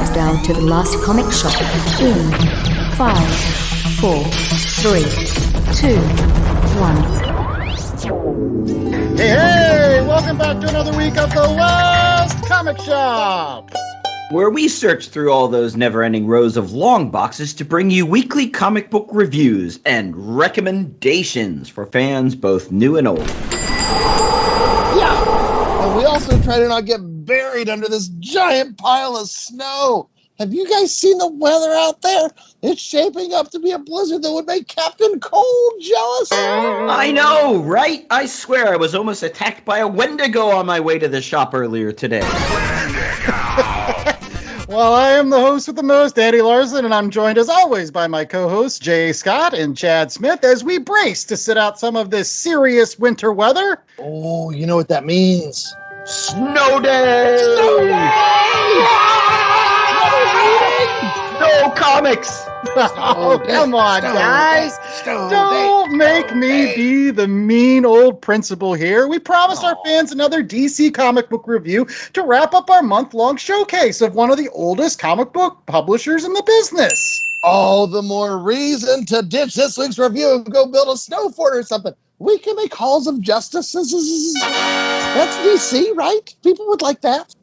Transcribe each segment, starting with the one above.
countdown to the last comic shop in 5, 4, 3, 2, 1. Hey, welcome back to another week of the Last Comic Shop, where we search through all those never-ending rows of long boxes to bring you weekly comic book reviews and recommendations for fans both new and old. Yeah, and we also try to not get buried under this giant pile of snow. Have you guys seen the weather out there? It's shaping up to be a blizzard that would make Captain Cold jealous. I know, right? I swear I was almost attacked by a Wendigo on my way to the shop earlier today. Well, I am the host with the most, Daddy Larson, and I'm joined as always by my co-hosts Jay Scott and Chad Smith as we brace to sit out some of this serious winter weather. Oh, you know what that means? Snow day! Snow day! No comics! Oh, come on, guys. Don't make me be the mean old principal here. We promised our fans another DC comic book review to wrap up our month-long showcase of one of the oldest comic book publishers in the business. All the more reason to ditch this week's review and go build a snow fort or something. We can make halls of justice. That's DC, right? People would like that.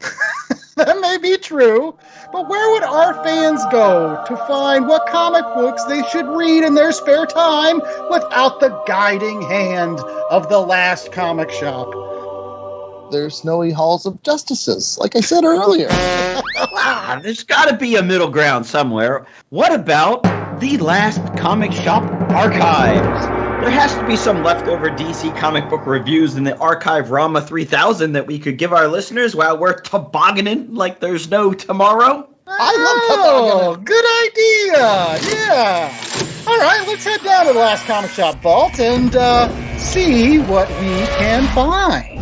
That may be true, but where would our fans go to find what comic books they should read in their spare time without the guiding hand of the Last Comic Shop? There's snowy halls of justices, like I said earlier. There's got to be a middle ground somewhere. What about the Last Comic Shop archives? There has to be some leftover DC comic book reviews in the Archive Rama 3000 that we could give our listeners while we're tobogganing like there's no tomorrow. I love tobogganing. Good idea. Yeah. All right, let's head down to the Last Comic Shop vault and see what we can find.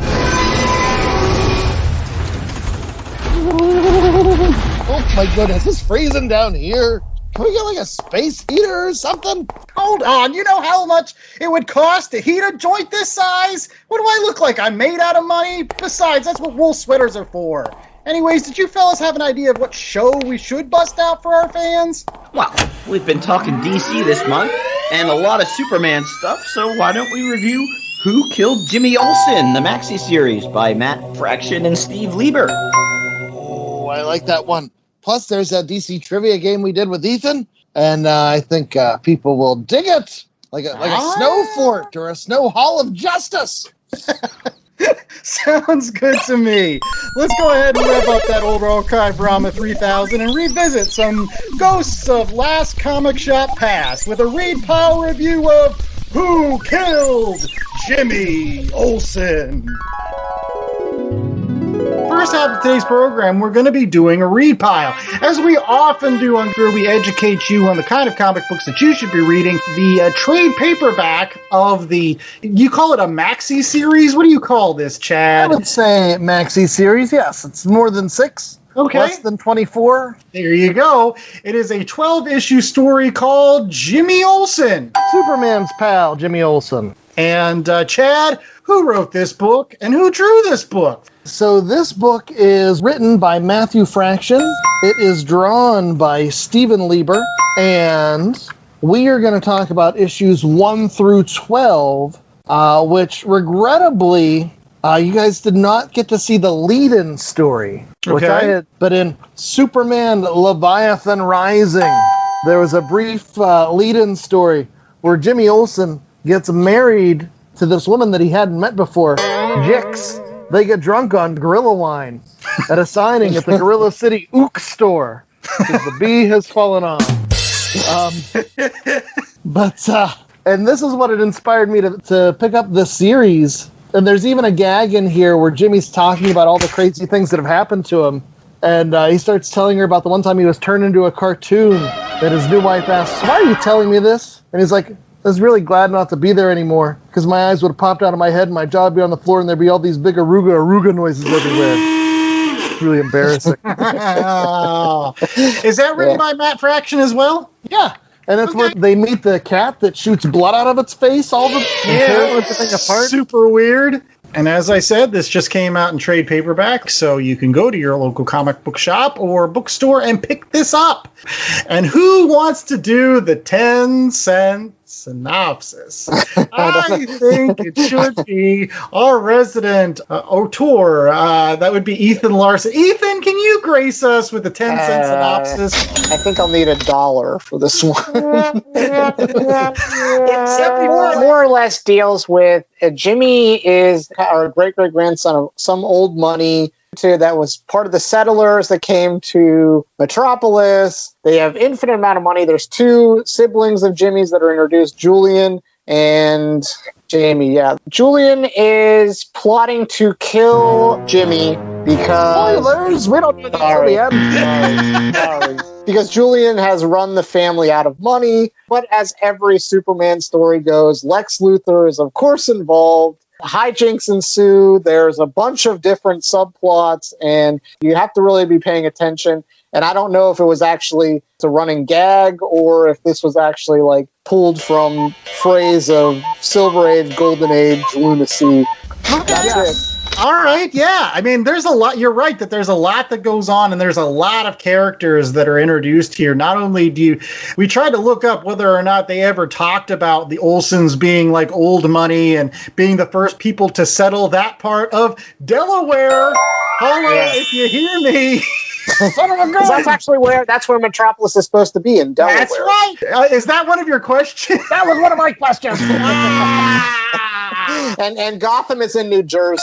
Oh my goodness, it's freezing down here. Can we get like a space heater or something? Hold on, you know how much it would cost to heat a joint this size? What do I look like? I'm made out of money? Besides, that's what wool sweaters are for. Anyways, did you fellas have an idea of what show we should bust out for our fans? Well, we've been talking DC this month and a lot of Superman stuff, so why don't we review Who Killed Jimmy Olsen, the maxi series by Matt Fraction and Steve Lieber. Oh, I like that one. Plus, there's a DC trivia game we did with Ethan, and I think people will dig it, like a snow fort or a snow hall of justice. Sounds good to me. Let's go ahead and rev up that old Archive Rama 3000 and revisit some Ghosts of Last Comic Shop Past with a read pile review of Who Killed Jimmy Olsen. First half of today's program, we're going to be doing a read pile. As we often do on where we educate you on the kind of comic books that you should be reading, the trade paperback of the, you call it a maxi series? What do you call this, Chad? I would say maxi series, yes. It's more than 6. Okay. Less than 24. There you go. It is a 12-issue story called Jimmy Olsen. Superman's pal, Jimmy Olsen. And Chad, who wrote this book and who drew this book? So this book is written by Matthew Fraction. It is drawn by Stephen Lieber. And we are going to talk about issues 1 through 12, which regrettably, you guys did not get to see the lead-in story, which I had. But in Superman Leviathan Rising, there was a brief lead-in story where Jimmy Olsen gets married to this woman that he hadn't met before, Jix. They get drunk on gorilla wine at a signing at the Gorilla City Ook store because the bee has fallen on. And this is what it inspired me to pick up this series. And there's even a gag in here where Jimmy's talking about all the crazy things that have happened to him. And he starts telling her about the one time he was turned into a cartoon that his new wife asks, "Why are you telling me this?" And he's like, "I was really glad not to be there anymore because my eyes would have popped out of my head and my jaw would be on the floor and there'd be all these big aruga noises everywhere." It's really embarrassing. Is that written by Matt Fraction as well? Yeah. And that's where they meet the cat that shoots blood out of its face all the tears everything apart. Super weird. And as I said, this just came out in trade paperback, so you can go to your local comic book shop or bookstore and pick this up. And who wants to do the 10-cent synopsis? I think it should be our resident auteur. That would be Ethan Larson. Ethan, can you grace us with the 10-cent synopsis? I think I'll need $1 for this one. It more or less deals with Jimmy is our great-great-grandson of some old money that was part of the settlers that came to Metropolis. They have infinite amount of money. There's 2 siblings of Jimmy's that are introduced, Julian and Jamie. Yeah, Julian is plotting to kill Jimmy because... Spoilers! We don't know the Sorry. Because Julian has run the family out of money. But as every Superman story goes, Lex Luthor is, of course, involved. Hijinks ensue. There's a bunch of different subplots, and you have to really be paying attention. And I don't know if it was actually a running gag or if this was actually like pulled from phrase of Silver Age, Golden Age lunacy. That's it. All right, yeah. I mean, there's a lot. You're right that there's a lot that goes on, and there's a lot of characters that are introduced here. Not only we tried to look up whether or not they ever talked about the Olsens being like old money and being the first people to settle that part of Delaware. Holla if you hear me. Son of a gun. That's where Metropolis is supposed to be, in Delaware. That's right. Is that one of your questions? That was one of my questions. And Gotham is in New Jersey,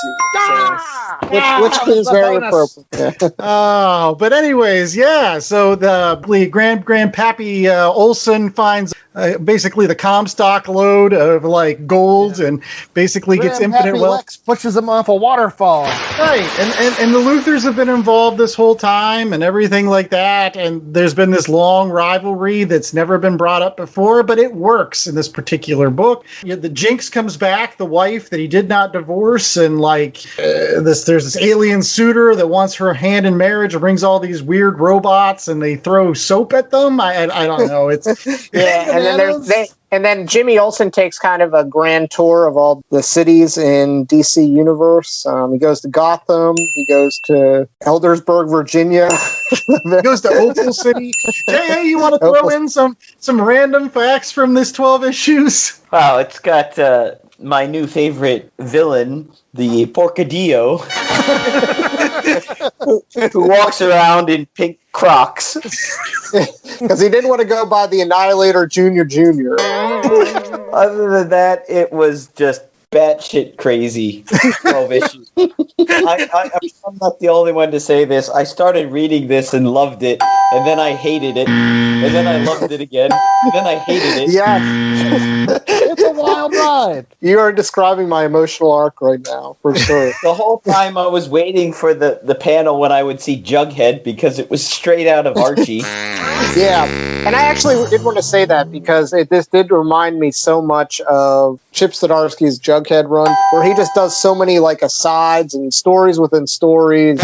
which is very appropriate. Oh, but anyways, yeah. So the Grandpappy Olsen finds basically the Comstock load of like gold and basically gets infinite wealth. Lex pushes him off a waterfall. Right, and the Luthors have been involved this whole time and everything like that. And there's been this long rivalry that's never been brought up before, but it works in this particular book. The Jinx comes back, the wife that he did not divorce, and like there's this alien suitor that wants her hand in marriage and brings all these weird robots and they throw soap at them. I don't know. It's and then Jimmy Olsen takes kind of a grand tour of all the cities in DC Universe. He goes to Gotham. He goes to Eldersburg, Virginia. He goes to Opal City. Hey, you want to throw in some random facts from this 12 issues? Wow, it's got my new favorite villain, the Porcadillo, who walks around in pink Crocs. Because he didn't want to go by the Annihilator Junior. Other than that, it was just batshit crazy 12 issues. I'm not the only one to say this. I started reading this and loved it, and then I hated it, and then I loved it again, and then I hated it. Yes. It's a wild ride. You are describing my emotional arc right now, for sure. The whole time I was waiting for the panel when I would see Jughead, because it was straight out of Archie. Yeah, and I actually did want to say that because this did remind me so much of Chip Zdarsky's Jughead run, where he just does so many like asides and stories within stories.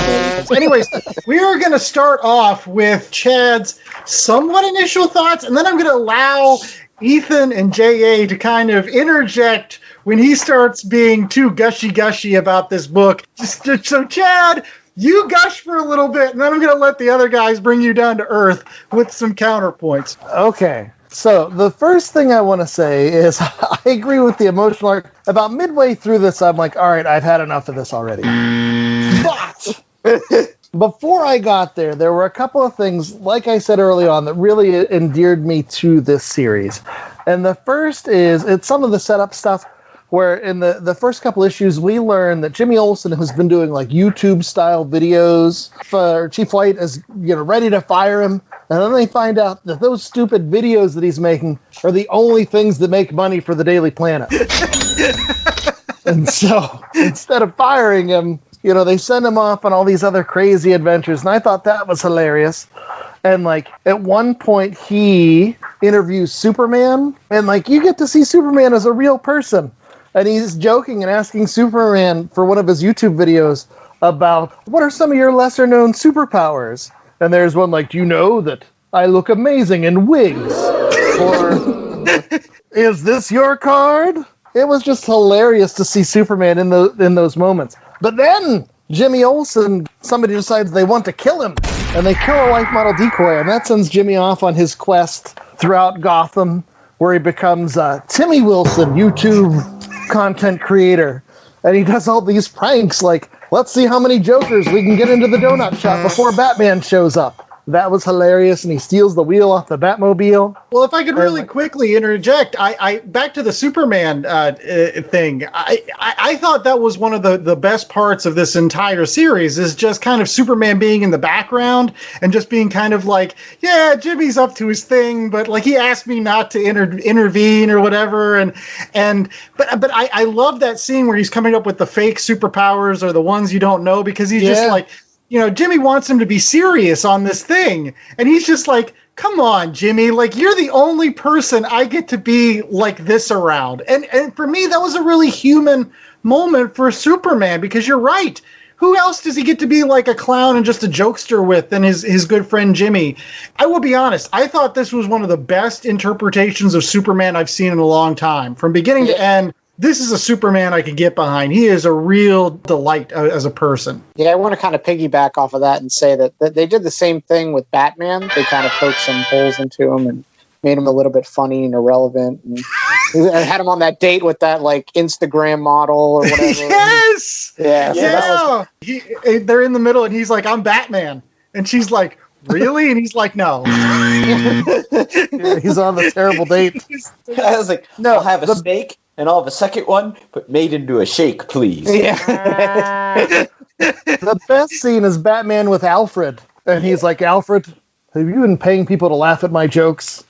Anyways, we are going to start off with Chad's somewhat initial thoughts, and then I'm going to allow Ethan and J.A. to kind of interject when he starts being too gushy about this book. So, Chad, you gush for a little bit, and then I'm going to let the other guys bring you down to earth with some counterpoints. Okay. So the first thing I want to say is I agree with the emotional arc. About midway through this, I'm like, all right, I've had enough of this already. But before I got there, there were a couple of things, like I said early on, that really endeared me to this series. And the first is it's some of the setup stuff where in the first couple issues, we learn that Jimmy Olsen has been doing like YouTube-style videos. Chief White is ready to fire him. And then they find out that those stupid videos that he's making are the only things that make money for the Daily Planet. And so instead of firing him, they send him off on all these other crazy adventures. And I thought that was hilarious. And like at one point he interviews Superman, and like you get to see Superman as a real person. And he's joking and asking Superman for one of his YouTube videos about what are some of your lesser known superpowers? And there's one like, do you know that I look amazing in wigs? Or is this your card? It was just hilarious to see Superman in those moments. But then Jimmy Olsen, somebody decides they want to kill him, and they kill a life model decoy, and that sends Jimmy off on his quest throughout Gotham, where he becomes Timmy Wilson, YouTube content creator. And he does all these pranks like, let's see how many Jokers we can get into the donut shop before Batman shows up. That was hilarious, and he steals the wheel off the Batmobile. Well, if I could really quickly interject, I back to the Superman thing. I thought that was one of the best parts of this entire series, is just kind of Superman being in the background and just being kind of like, yeah, Jimmy's up to his thing, but like he asked me not to intervene or whatever. But I love that scene where he's coming up with the fake superpowers or the ones you don't know, because he's just like, Jimmy wants him to be serious on this thing. And he's just like, come on, Jimmy, like, you're the only person I get to be like this around. And for me, that was a really human moment for Superman, because you're right. Who else does he get to be like a clown and just a jokester with than his good friend Jimmy? I will be honest, I thought this was one of the best interpretations of Superman I've seen in a long time. From beginning to end, this is a Superman I could get behind. He is a real delight as a person. Yeah, I want to kind of piggyback off of that and say that they did the same thing with Batman. They kind of poked some holes into him and made him a little bit funny and irrelevant. And had him on that date with that like Instagram model or whatever. Yes! Yeah. So they're in the middle and he's like, I'm Batman. And she's like, really? And he's like, no. He's on the terrible date. I was like, no, I'll have a steak. And I'll have a second one, but made into a shake, please. Yeah. The best scene is Batman with Alfred. And he's like, Alfred, have you been paying people to laugh at my jokes?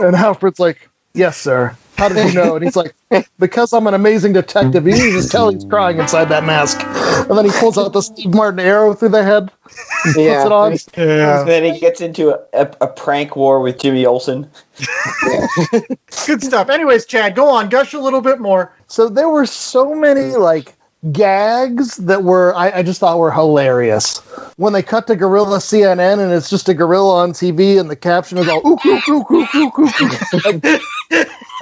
And Alfred's like, yes, sir. How did you know? And he's like, because I'm an amazing detective. You can just tell he's crying inside that mask. And then he pulls out the Steve Martin arrow through the head and puts it on. Yeah. And then he gets into a prank war with Jimmy Olsen. Good stuff. Anyways, Chad, go on. Gush a little bit more. So there were so many, like, gags that I just thought were hilarious. When they cut to Gorilla CNN and it's just a gorilla on TV and the caption is all, ooh, ooh, ooh, ooh, ooh, ooh, ooh.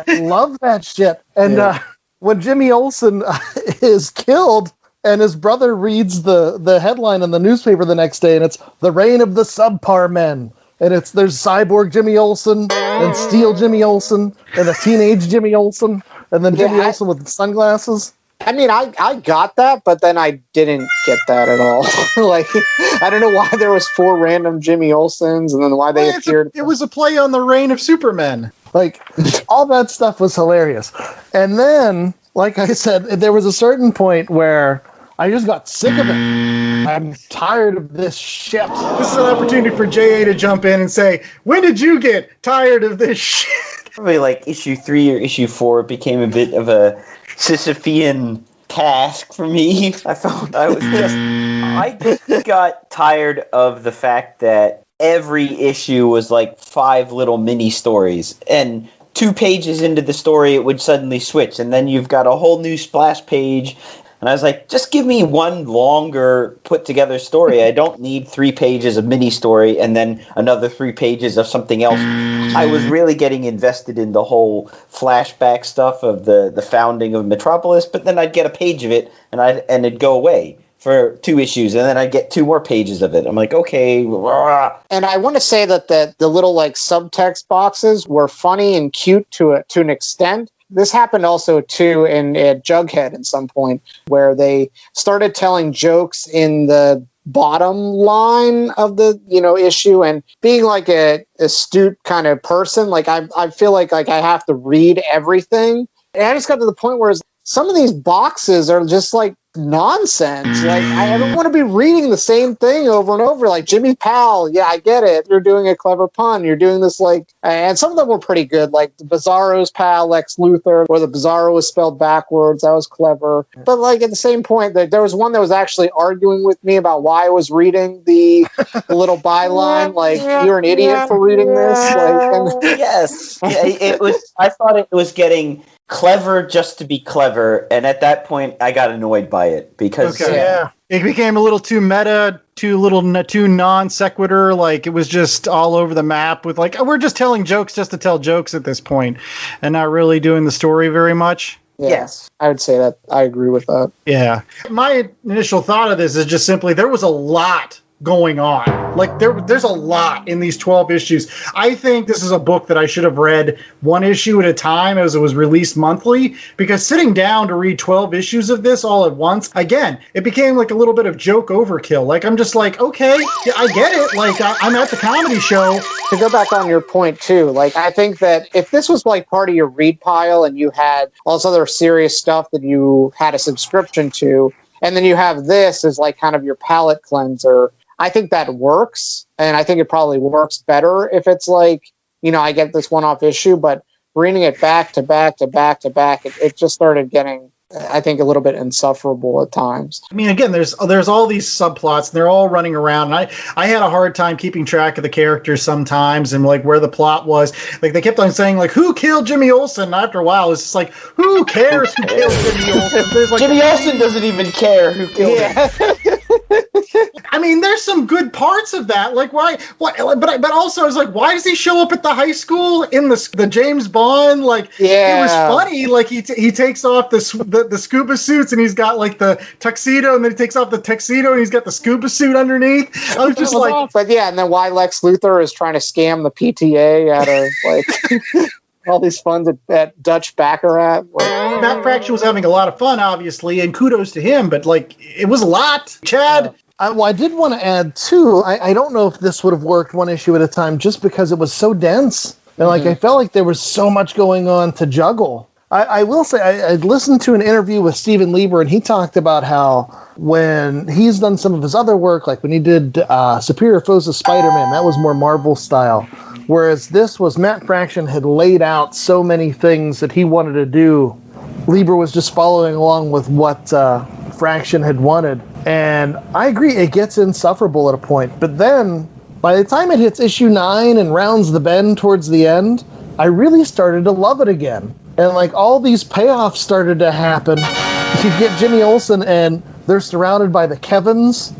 I love that shit. And when Jimmy Olsen is killed and his brother reads the headline in the newspaper the next day and it's the reign of the subpar men. And there's Cyborg Jimmy Olsen and Steel Jimmy Olsen and a teenage Jimmy Olsen and then Jimmy Olsen with sunglasses. I mean, I got that, but then I didn't get that at all. Like, I don't know why there was 4 random Jimmy Olsens and then why they appeared. It was a play on the reign of Superman. Like, all that stuff was hilarious. And then, like I said, there was a certain point where I just got sick of it. I'm tired of this shit. This is an opportunity for JA to jump in and say, when did you get tired of this shit? Probably like issue 3 or issue 4 became a bit of a Sisyphean task for me. I felt I got tired of the fact that every issue was like 5 little mini stories, and 2 pages into the story it would suddenly switch, and then you've got a whole new splash page. And I was like, just give me one longer put together story. I don't need 3 pages of mini story and then another 3 pages of something else. I was really getting invested in the whole flashback stuff of the founding of Metropolis, but then I'd get a page of it and it'd go away for 2 issues, and then I'd get 2 more pages of it. I'm like, okay. And I want to say that the little like subtext boxes were funny and cute to an extent. This happened also, too, at Jughead at some point, where they started telling jokes in the bottom line of the issue, and being like a astute kind of person, like I feel like I have to read everything. And I just got to the point where some of these boxes are just like nonsense. Like, I don't want to be reading the same thing over and over. Like, Jimmy Powell, yeah, I get it. You're doing a clever pun. You're doing this, like, and some of them were pretty good, like the Bizarro's pal, Lex Luthor, where the Bizarro was spelled backwards. That was clever. But, like, at the same point, there was one that was actually arguing with me about why I was reading the little byline, like, you're an idiot for reading this. Like, yes. It was. I thought it was getting clever just to be clever, and at that point I got annoyed by it because it became a little too meta, too non sequitur. Like, it was just all over the map with like, we're just telling jokes just to tell jokes at this point and not really doing the story very much. Yeah, Yes. I would say that I agree with that. Yeah. My initial thought of this is just simply there was a lot going on. Like there's a lot in these 12 issues. I think this is a book that I should have read one issue at a time as it was released monthly, because sitting down to read 12 issues of this all at once, again, it became like a little bit of joke overkill. Like I'm just like, okay, yeah, I get it. Like I'm at the comedy show. To go back on your point too, like I think that if this was like part of your read pile and you had all this other serious stuff that you had a subscription to, and then you have this as like kind of your palate cleanser, I think that works, and I think it probably works better if it's like, I get this one-off issue, but reading it back to back to back to back, it just started getting, I think, a little bit insufferable at times. I mean, again, there's all these subplots, and they're all running around. And I had a hard time keeping track of the characters sometimes and like where the plot was. Like they kept on saying like, who killed Jimmy Olsen? And after a while, it's just like, who cares who killed Jimmy Olsen? There's like, Jimmy Olsen doesn't even care who killed him. I mean, there's some good parts of that. Like, why? But also, I was like, why does he show up at the high school in the James Bond? Like, It was funny. Like, he takes off the scuba suits, and he's got like the tuxedo, and then he takes off the tuxedo, and he's got the scuba suit underneath. I was just like, but yeah, and then why Lex Luthor is trying to scam the PTA out of like all these funds at Dutch Baccarat. Matt Fraction was having a lot of fun, obviously, and kudos to him, but like, it was a lot. Chad. I did want to add, too, I don't know if this would have worked one issue at a time just because it was so dense. And like I felt like there was so much going on to juggle. I will say, I listened to an interview with Steven Lieber, and he talked about how when he's done some of his other work, like when he did Superior Foes of Spider-Man, that was more Marvel style. Whereas this was Matt Fraction had laid out so many things that he wanted to do. Lieber was just following along with what Fraction had wanted. And I agree, it gets insufferable at a point. But then, by the time it hits issue 9 and rounds the bend towards the end, I really started to love it again. And like all these payoffs started to happen. You get Jimmy Olsen, and they're surrounded by the Kevins,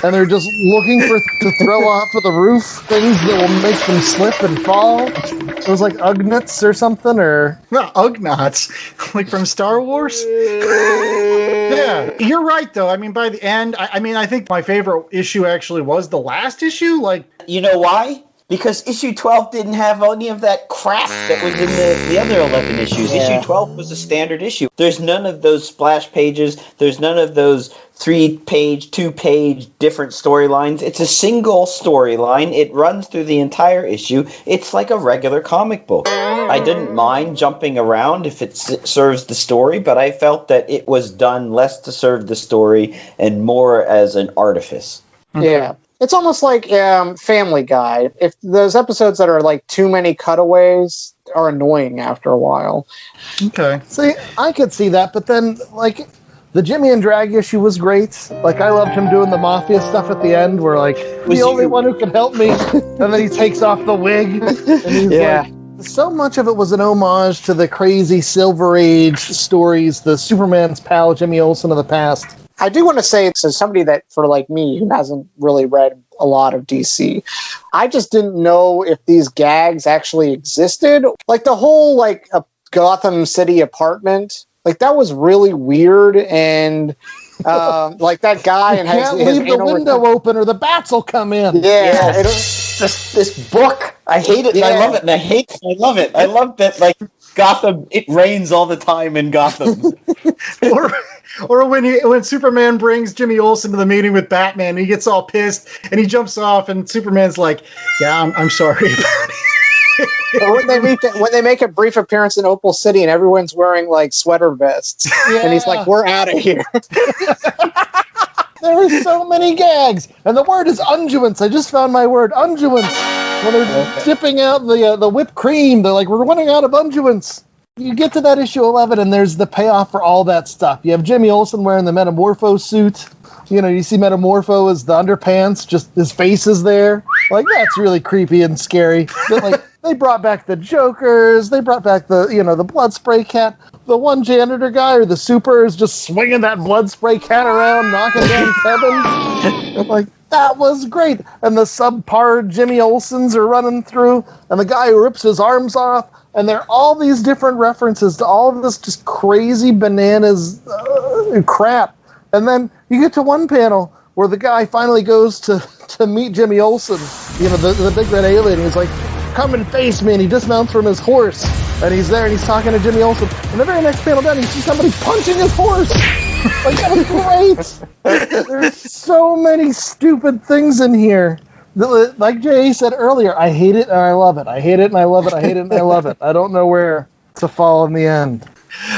and they're just looking to throw off of the roof things that will make them slip and fall. It was like Ugnaughts or something, or not Ugnaughts, like from Star Wars. Yeah, you're right though. I mean, by the end, I think my favorite issue actually was the last issue. Like, you know why? Because issue 12 didn't have any of that crap that was in the other 11 issues. Yeah. Issue 12 was a standard issue. There's none of those splash pages. There's none of those 3-page, 2-page different storylines. It's a single storyline. It runs through the entire issue. It's like a regular comic book. I didn't mind jumping around if it serves the story, but I felt that it was done less to serve the story and more as an artifice. Yeah. It's almost like Family Guy. If those episodes that are like too many cutaways are annoying after a while. Okay. See, I could see that, but then like the Jimmy and Drag issue was great. Like I loved him doing the mafia stuff at the end, where like the only one who could help me, and then he takes off the wig. And he's like, so much of it was an homage to the crazy Silver Age stories, the Superman's pal Jimmy Olsen of the past. I do want to say, to somebody that, for like me, who hasn't really read a lot of DC, I just didn't know if these gags actually existed. Like the whole like Gotham City apartment, like that was really weird, and like that guy and can't leave the window open or the bats will come in. Yeah, this book, I hate it and I love it, and I love it. I love that like Gotham, it rains all the time in Gotham. Or when Superman brings Jimmy Olsen to the meeting with Batman, and he gets all pissed and he jumps off, and Superman's like, "Yeah, I'm sorry about it." Or when they make a brief appearance in Opal City and everyone's wearing like sweater vests, and he's like, "We're out of here." There are so many gags, and the word is unguents. I just found my word, unguents. When they're dipping out the whipped cream, they're like, "We're running out of unguents." You get to that issue 11, and there's the payoff for all that stuff. You have Jimmy Olsen wearing the Metamorpho suit. You see Metamorpho as the underpants, just his face is there. Like, that's really creepy and scary. But, like, they brought back the Jokers. They brought back the blood spray cat. The one janitor guy or the super is just swinging that blood spray cat around, knocking down Kevin. Like, That was great. And the subpar Jimmy Olsens are running through, and the guy who rips his arms off, and there are all these different references to all of this just crazy bananas crap. And then you get to one panel where the guy finally goes to meet Jimmy Olsen, the big red alien. He's like, come and face me, and he dismounts from his horse, and he's there, and he's talking to Jimmy Olsen. And the very next panel down, you see somebody punching his horse. Like, that was great. There's so many stupid things in here. Like Jay said earlier, I hate it and I love it. I hate it and I love it. I hate it and I love it. I don't know where to fall in the end.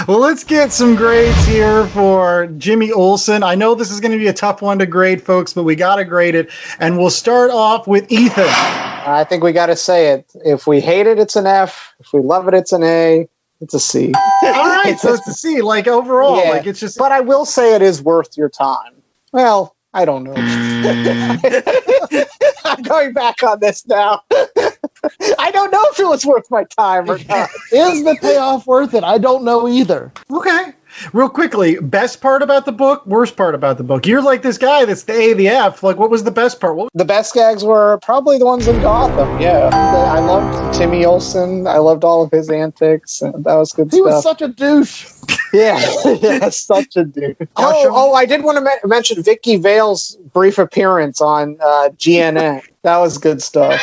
Well, let's get some grades here for Jimmy Olsen. I know this is going to be a tough one to grade, folks, but we got to grade it. And we'll start off with Ethan. I think we got to say it. If we hate it, it's an F. If we love it, it's an A. It's a C. All right, so it's a C, like overall. Yeah. Like it's just. But I will say it is worth your time. Well, I don't know. I'm going back on this now. I don't know if it was worth my time or not. Is the payoff worth it? I don't know either. Okay. Real quickly, best part about the book, worst part about the book. You're like this guy that's the A, the F. Like, what was the best part? The best gags were probably the ones in Gotham, yeah. I loved Timmy Olsen. I loved all of his antics. And that was good stuff. He was such a douche. Yeah, such a douche. I did want to mention Vicky Vale's brief appearance on GNN. That was good stuff.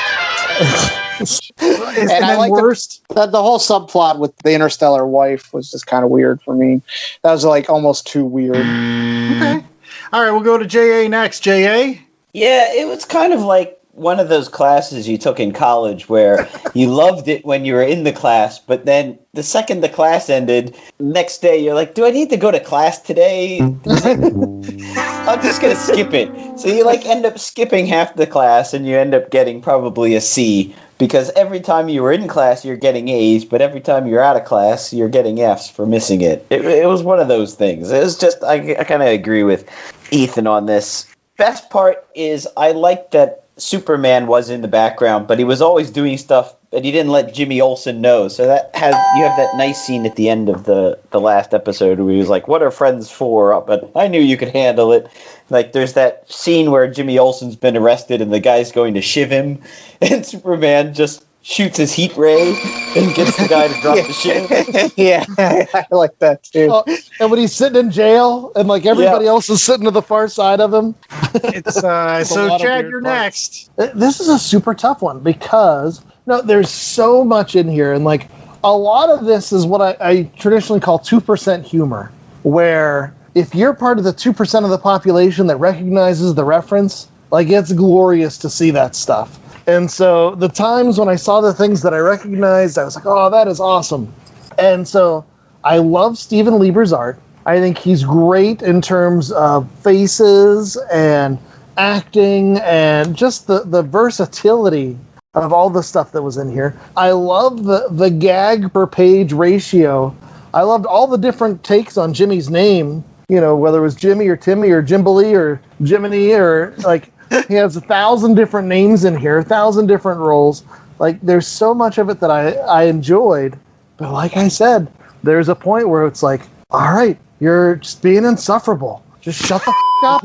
And I like the whole subplot with the interstellar wife was just kind of weird for me. That was like almost too weird. Okay. All right, we'll go to JA next. JA? Yeah, it was kind of like one of those classes you took in college where you loved it when you were in the class, but then the second the class ended, next day you're like, do I need to go to class today? I'm just going to skip it. So you like end up skipping half the class and you end up getting probably a C because every time you were in class you're getting A's, but every time you're out of class you're getting F's for missing it. It was one of those things. It was just, I kind of agree with Ethan on this. Best part is I like that Superman was in the background, but he was always doing stuff that he didn't let Jimmy Olsen know. So you have that nice scene at the end of the last episode where he was like, what are friends for? But I knew you could handle it. Like there's that scene where Jimmy Olsen's been arrested and the guy's going to shiv him and Superman just shoots his heat ray and gets the guy to drop the shiv. Yeah, I like that too. And when he's sitting in jail and like everybody else is sitting to the far side of him. It's so Chad, you're next. This is a super tough one because there's so much in here, and like a lot of this is what I traditionally call 2% humor, where if you're part of the 2% of the population that recognizes the reference, like it's glorious to see that stuff. And so the times when I saw the things that I recognized, I was like, oh, that is awesome. And so I love Steven Lieber's art. I think he's great in terms of faces and acting and just the versatility of all the stuff that was in here. I love the gag per page ratio. I loved all the different takes on Jimmy's name, whether it was Jimmy or Timmy or Jimbley or Jiminy or like... He has 1,000 different names in here, 1,000 different roles. Like, there's so much of it that I enjoyed. But like I said, there's a point where it's like, all right, you're just being insufferable. Just shut the up.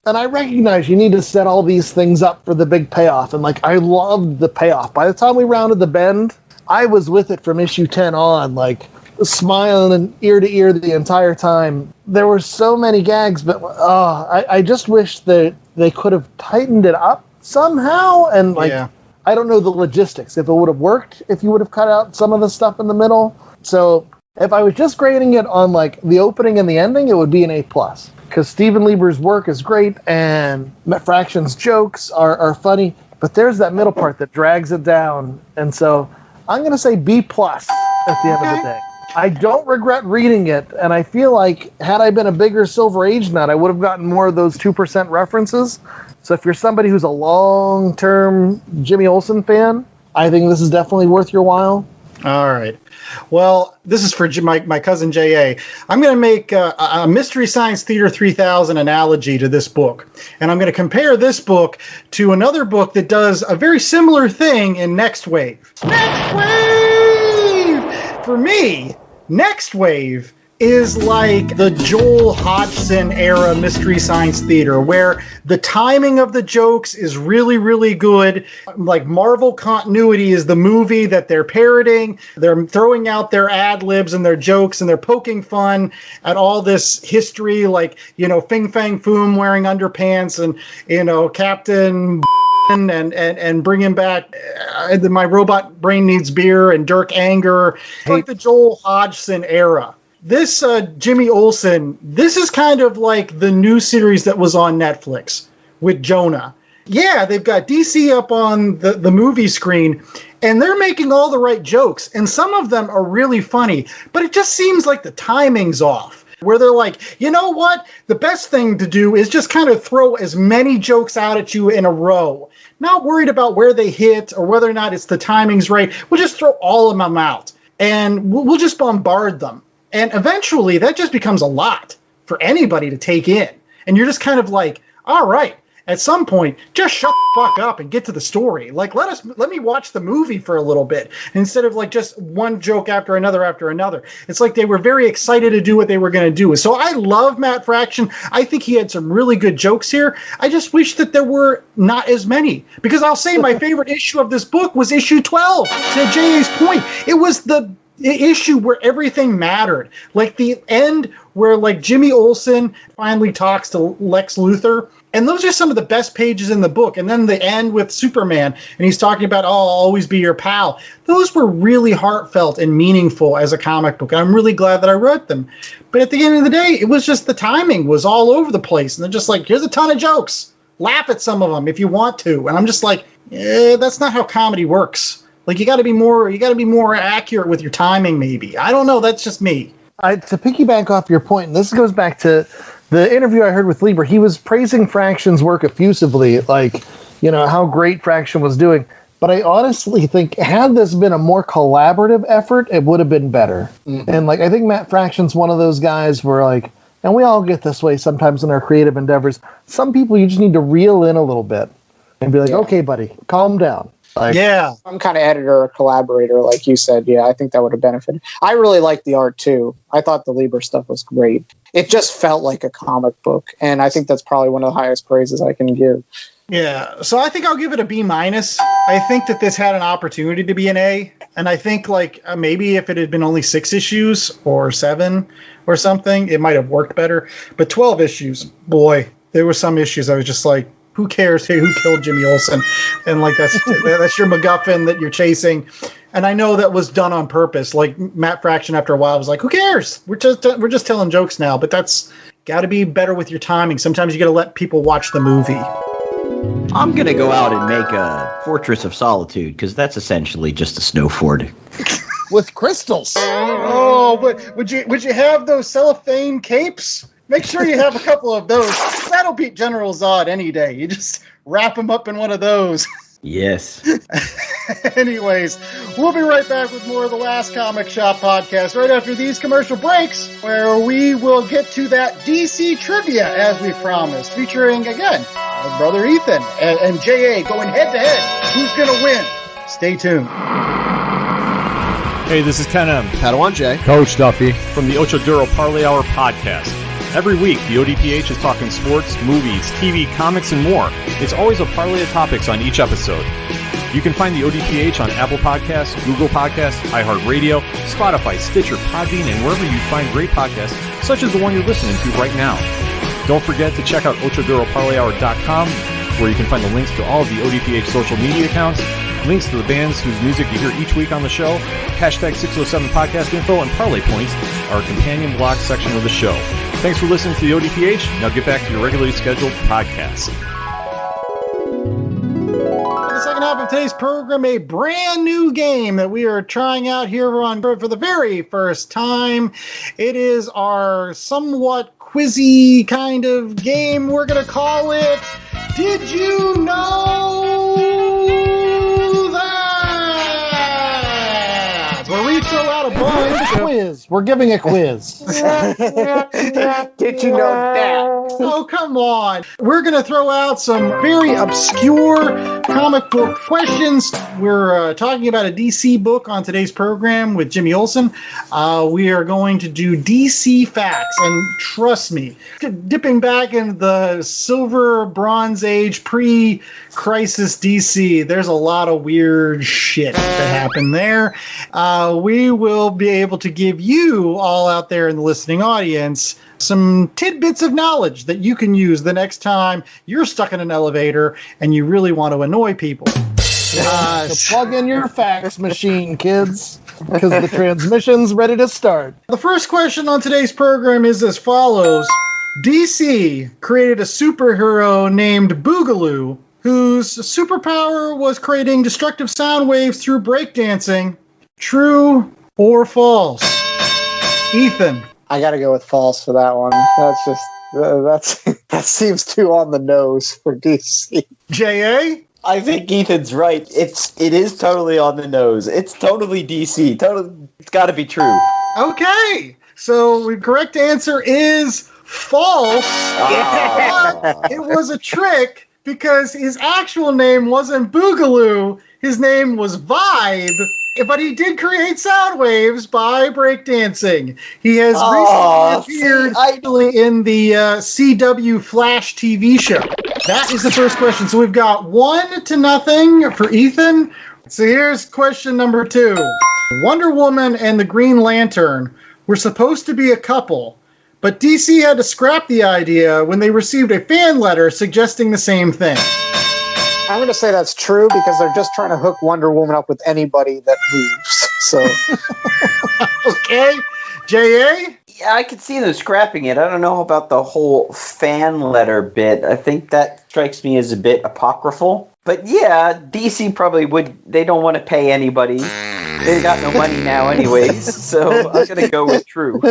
And I recognize you need to set all these things up for the big payoff. And, like, I loved the payoff. By the time we rounded the bend, I was with it from issue 10 on, like, smiling and ear to ear the entire time. There were so many gags, but I just wish that they could have tightened it up somehow. And I don't know the logistics. If it would have worked, if you would have cut out some of the stuff in the middle. So if I was just grading it on like the opening and the ending, it would be an A+. Because Steven Lieber's work is great and Matt Fraction's jokes are funny. But there's that middle part that drags it down. And so I'm going to say B+ at the end of the day. I don't regret reading it, and I feel like had I been a bigger Silver Age nut, I would have gotten more of those 2% references. So if you're somebody who's a long-term Jimmy Olsen fan, I think this is definitely worth your while. All right. Well, this is for my cousin J.A. I'm going to make a Mystery Science Theater 3000 analogy to this book. And I'm going to compare this book to another book that does a very similar thing in Next Wave. Next Wave! For me, Next Wave is like the Joel Hodgson era Mystery Science Theater, where the timing of the jokes is really, really good. Like Marvel Continuity is the movie that they're parroting. They're throwing out their ad libs and their jokes, and they're poking fun at all this history, like, Fing Fang Foom wearing underpants, and, Captain and bringing back My Robot Brain Needs Beer and Dirk Anger, like the Joel Hodgson era. This Jimmy Olsen, this is kind of like the new series that was on Netflix with Jonah. Yeah, they've got DC up on the movie screen, and they're making all the right jokes, and some of them are really funny, but it just seems like the timing's off, where they're like, you know what? The best thing to do is just kind of throw as many jokes out at you in a row. Not worried about where they hit or whether or not it's the timing's right. We'll just throw all of them out, and we'll just bombard them. And eventually, that just becomes a lot for anybody to take in. And you're just kind of like, all right, at some point, just shut the fuck up and get to the story. Like, let me watch the movie for a little bit, instead of like just one joke after another after another. It's like they were very excited to do what they were going to do. So I love Matt Fraction. I think he had some really good jokes here. I just wish that there were not as many, because I'll say my favorite issue of this book was issue 12. To J.A.'s point, it was the issue where everything mattered, like the end where like Jimmy Olsen finally talks to Lex Luthor, and those are some of the best pages in the book. And then the end with Superman, and he's talking about, I'll always be your pal. Those were really heartfelt and meaningful as a comic book. I'm really glad that I wrote them. But at the end of the day, it was just the timing was all over the place, and they're just like, here's a ton of jokes, laugh at some of them if you want to. And I'm just like, that's not how comedy works. Like, you got to be more accurate with your timing, maybe. I don't know. That's just me. To piggyback off your point, and this goes back to the interview I heard with Lieber. He was praising Fraction's work effusively, like, how great Fraction was doing. But I honestly think had this been a more collaborative effort, it would have been better. Mm-hmm. And like, I think Matt Fraction's one of those guys where like, and we all get this way sometimes in our creative endeavors. Some people you just need to reel in a little bit and be like, okay, buddy, calm down. Like, yeah, I'm kind of editor or collaborator, like you said. Yeah, I think that would have benefited. I really liked the art too. I thought the Lieber stuff was great. It just felt like a comic book, and I think that's probably one of the highest praises I can give. Yeah, so I think I'll give it a B-. I think that this had an opportunity to be an A, and I think like maybe if it had been only 6 issues or 7 or something, it might have worked better. But 12 issues, boy, there were some issues I was just like, who cares? Hey, who killed Jimmy Olsen? And like that's your MacGuffin that you're chasing. And I know that was done on purpose. Like Matt Fraction, after a while, was like, "Who cares? We're just telling jokes now." But that's got to be better with your timing. Sometimes you got to let people watch the movie. I'm gonna go out and make a Fortress of Solitude, because that's essentially just a snow fort with crystals. Oh, but would you have those cellophane capes? Make sure you have a couple of those. That'll beat General Zod any day. You just wrap them up in one of those. Yes. Anyways, we'll be right back with more of the Last Comic Shop podcast right after these commercial breaks, where we will get to that DC trivia as we promised, featuring, again, our brother Ethan and J.A. going head-to-head. Who's going to win? Stay tuned. Hey, this is Ken M. Padawan J. Coach Duffy. From the Ocho Duro Parlay Hour podcast. Every week, the ODPH is talking sports, movies, TV, comics, and more. It's always a parlay of topics on each episode. You can find the ODPH on Apple Podcasts, Google Podcasts, iHeartRadio, Spotify, Stitcher, Podbean, and wherever you find great podcasts, such as the one you're listening to right now. Don't forget to check out OchoDuroParlayHour.com, where you can find the links to all of the ODPH social media accounts, links to the bands whose music you hear each week on the show, hashtag 607 podcast info, and parlay points, our companion blog section of the show. Thanks for listening to the ODPH. Now get back to your regularly scheduled podcast. For the second half of today's program, a brand new game that we are trying out here for the very first time. It is our somewhat quizzy kind of game. We're going to call it Did You Know That? Where we throw out a bunch of quiz. We're giving a quiz. Did you know that? Oh, come on. We're going to throw out some very obscure comic book questions. We're talking about a DC book on today's program with Jimmy Olsen. We are going to do DC facts, and trust me, dipping back in the Silver Bronze Age pre-crisis DC, there's a lot of weird shit that happened there. We will be able to give you all out there in the listening audience some tidbits of knowledge that you can use the next time you're stuck in an elevator and you really want to annoy people. So plug in your fax machine, kids, because the transmission's ready to start. The first question on today's program is as follows. DC created a superhero named Boogaloo, whose superpower was creating destructive sound waves through breakdancing. True or false? Ethan. I got to go with false for that one. That's just that seems too on the nose for DC. J.A.? I think Ethan's right. It is totally on the nose. It's totally DC. It's got to be true. Okay. So the correct answer is false. But it was a trick because his actual name wasn't Boogaloo. His name was Vibe. But he did create sound waves by breakdancing. He has recently appeared in the CW Flash TV show. That is the first question. So we've got 1-0 for Ethan. So here's question number 2. Wonder Woman and the Green Lantern were supposed to be a couple, but DC had to scrap the idea when they received a fan letter suggesting the same thing. I'm going to say that's true because they're just trying to hook Wonder Woman up with anybody that moves. So, okay, J.A.? Yeah, I could see them scrapping it. I don't know about the whole fan letter bit. I think that strikes me as a bit apocryphal. But yeah, DC probably would. They don't want to pay anybody. They got no money now anyways, so I'm going to go with true.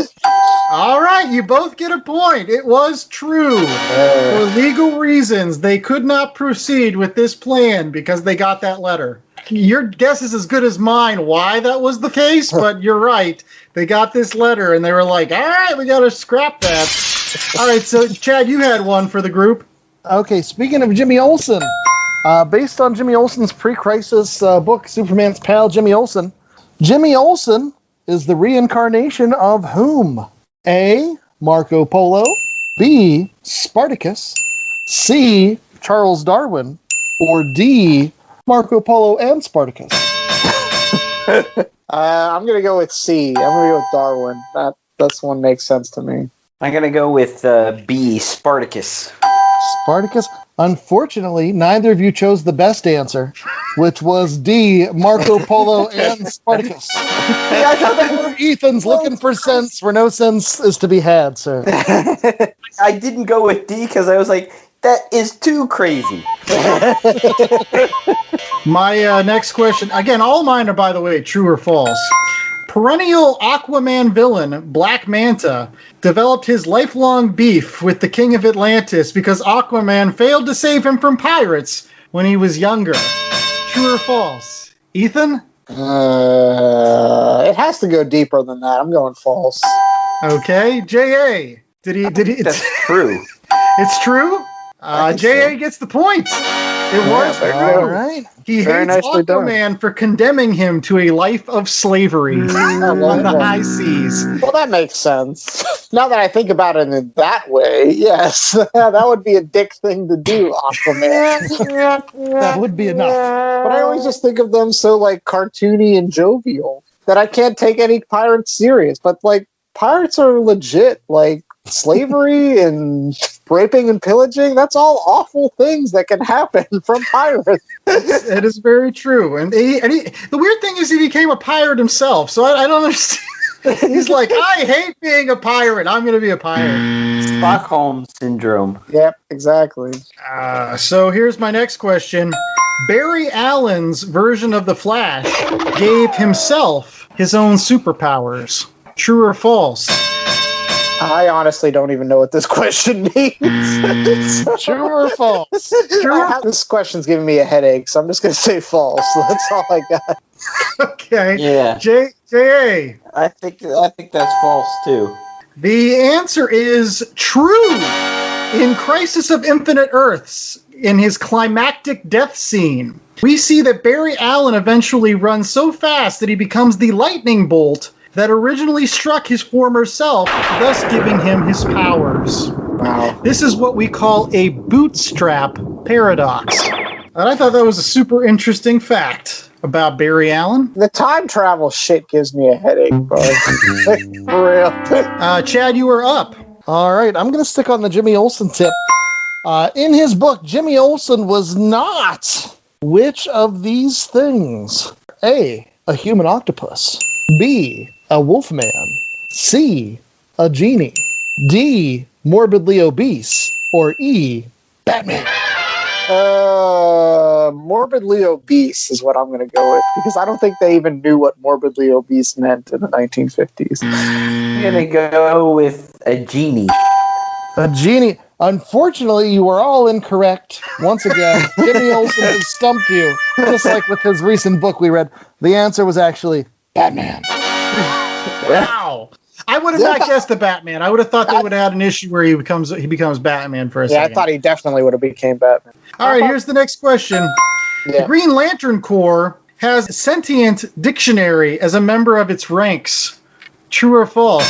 All right, you both get a point. It was true. For legal reasons, they could not proceed with this plan because they got that letter. Your guess is as good as mine why that was the case, but you're right. They got this letter, and they were like, all right, we got to scrap that. All right, so, Chad, you had one for the group. Okay, speaking of Jimmy Olsen, based on Jimmy Olsen's pre-crisis book, Superman's pal, Jimmy Olsen is the reincarnation of whom? A. Marco Polo, B. Spartacus, C. Charles Darwin, or D. Marco Polo and Spartacus? I'm going to go with C. I'm going to go with Darwin. This one makes sense to me. I'm going to go with B. Spartacus. Spartacus? Unfortunately, neither of you chose the best answer, which was D. Marco Polo and Spartacus. Ethan's looking for sense where no sense is to be had, sir. I didn't go with D because I was like, that is too crazy. My next question, again, all mine are, by the way, true or false. Perennial Aquaman villain Black Manta developed his lifelong beef with the King of Atlantis because Aquaman failed to save him from pirates when he was younger. True or false? Ethan? It has to go deeper than that. I'm going false. Okay. J.A. Did he? That's true. It's true? J.A. gets the point. It was. All right. He hates Aquaman for condemning him to a life of slavery on the high seas. Well, that makes sense. Now that I think about it in that way, yes. That would be a dick thing to do, Aquaman. That would be enough. But I always just think of them so, like, cartoony and jovial that I can't take any pirates serious. But, like, pirates are legit. Like, slavery and raping and pillaging, that's all awful things that can happen from pirates. It is very true. And the weird thing is he became a pirate himself, so I don't understand. He's like, I hate being a pirate. I'm going to be a pirate. Stockholm Syndrome. Yep, exactly. So here's my next question. Barry Allen's version of The Flash gave himself his own superpowers. True or false? I honestly don't even know what this question means. True or false? This question's giving me a headache, so I'm just going to say false. That's all I got. Okay. Yeah. J.A. I think that's false too. The answer is true. In Crisis of Infinite Earths, in his climactic death scene, we see that Barry Allen eventually runs so fast that he becomes the lightning bolt that originally struck his former self, thus giving him his powers. Wow. This is what we call a bootstrap paradox. And I thought that was a super interesting fact about Barry Allen. The time travel shit gives me a headache, bro. For real. Chad, you are up. All right, I'm going to stick on the Jimmy Olsen tip. In his book, Jimmy Olsen was not which of these things? A human octopus. B, a wolfman. C, a genie. D, morbidly obese. Or E, Batman. Morbidly obese is what I'm going to go with, because I don't think they even knew what morbidly obese meant in the 1950s. I'm going to go with a genie. A genie. Unfortunately, you were all incorrect. Once again, Jimmy Olsen has stumped you, just like with his recent book we read. The answer was actually Batman. Wow. I would have not guessed the Batman. I would have thought they would have had an issue where he becomes Batman for a second. Yeah, I thought he definitely would have became Batman. All right, here's the next question. The Green Lantern Corps has a sentient dictionary as a member of its ranks. True or false?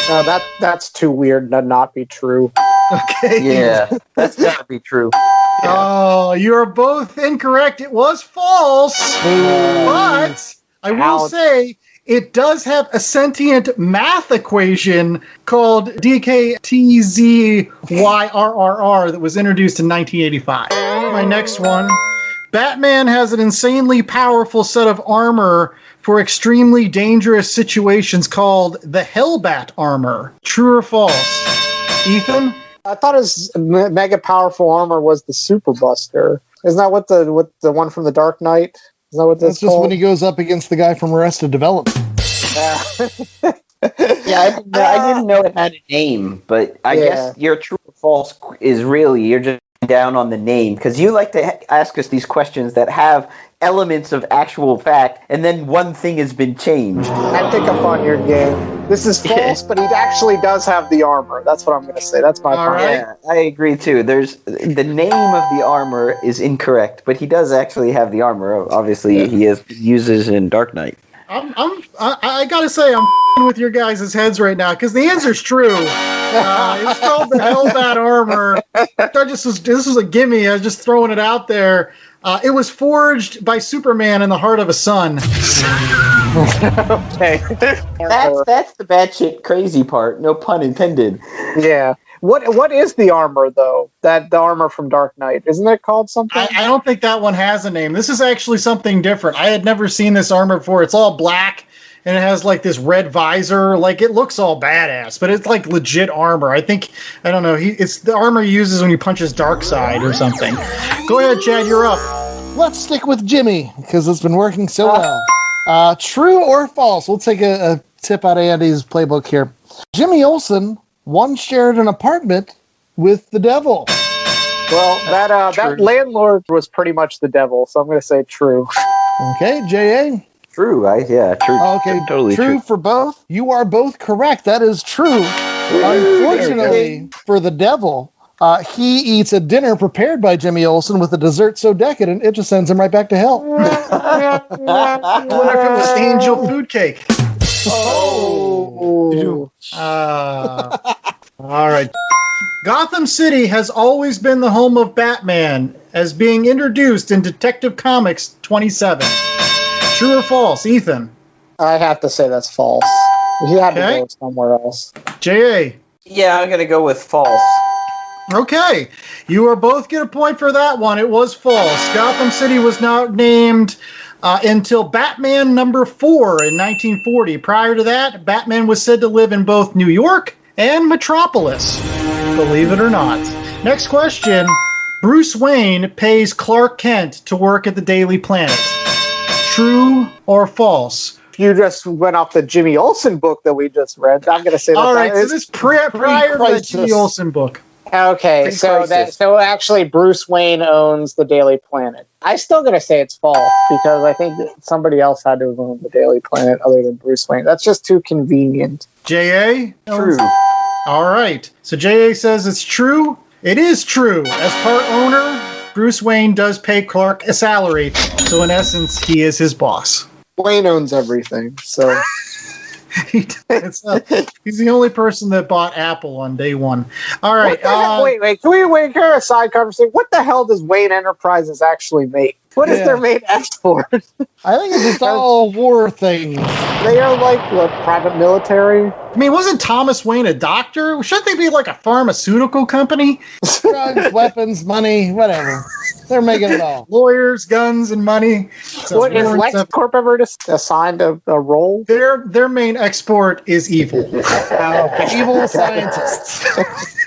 No, that's too weird to not be true. Okay. Yeah, that's gotta be true. Oh, you're both incorrect. It was false. But I will say it does have a sentient math equation called DKTZYRRR that was introduced in 1985. My next one. Batman has an insanely powerful set of armor for extremely dangerous situations called the Hellbat armor. True or false? Ethan? I thought his mega powerful armor was the Super Buster. Isn't that what the one from the Dark Knight? Is that what that's just when he goes up against the guy from Arrested Development. Yeah, I didn't know it had a name, but I guess your true or false is really you're just down on the name, because you like to ask us these questions that have elements of actual fact, and then one thing has been changed. I pick up on your game. This is false, but he actually does have the armor. That's what I'm going to say. That's my point. Yeah, I agree too. There's the name of the armor is incorrect, but he does actually have the armor. Obviously, he uses in Dark Knight. I gotta say, I'm with your guys' heads right now, because the answer's true. It's called the Hellbat armor. This was a gimme. I was just throwing it out there. It was forged by Superman in the heart of a sun. Okay. That's the batshit crazy part. No pun intended. Yeah. What is the armor, though? The armor from Dark Knight. Isn't it called something? I don't think that one has a name. This is actually something different. I had never seen this armor before. It's all black, and it has like this red visor. Like, it looks all badass, but it's like legit armor. I don't know. It's the armor he uses when he punches Darkseid or something. Go ahead, Chad. You're up. Let's stick with Jimmy, because it's been working so well. True or false? We'll take a tip out of Andy's playbook here. Jimmy Olsen once shared an apartment with the devil. Well, that landlord was pretty much the devil, so I'm going to say true. Okay, J.A.? True, true. Okay, totally true for both. You are both correct. That is true. Unfortunately for the devil, he eats a dinner prepared by Jimmy Olsen with a dessert so decadent it just sends him right back to hell. I wonder if it was angel food cake. Oh. All right. Gotham City has always been the home of Batman, as being introduced in Detective Comics 27. True or false, Ethan? I have to say that's false. He had to go somewhere else. J.A.? Yeah, I'm going to go with false. Okay. You are both get a point for that one. It was false. Gotham City was not named until Batman number 4 in 1940. Prior to that, Batman was said to live in both New York and Metropolis, believe it or not. Next question. Bruce Wayne pays Clark Kent to work at the Daily Planet. True or false? You just went off the Jimmy Olsen book that we just read. I'm going to say that. All right, so this is prior to the Jimmy Olsen book. Okay, so actually Bruce Wayne owns the Daily Planet. I'm still going to say it's false, because I think somebody else had to own the Daily Planet other than Bruce Wayne. That's just too convenient. J.A.? True. All right. So J.A. says it's true. It is true. As part owner, Bruce Wayne does pay Clark a salary. So in essence, he is his boss. Wayne owns everything, so... He's the only person that bought Apple on day one. All right. Wait. Can we hear a side conversation? What the hell does Wayne Enterprises actually make? What is their main export? I think it's just all war things. They are like what, private military? I mean, wasn't Thomas Wayne a doctor? Shouldn't they be like a pharmaceutical company? Drugs, weapons, money, whatever. They're making it all. Lawyers, guns, and money. So What is LexCorp ever assigned a role? Their main export is evil. Evil scientists.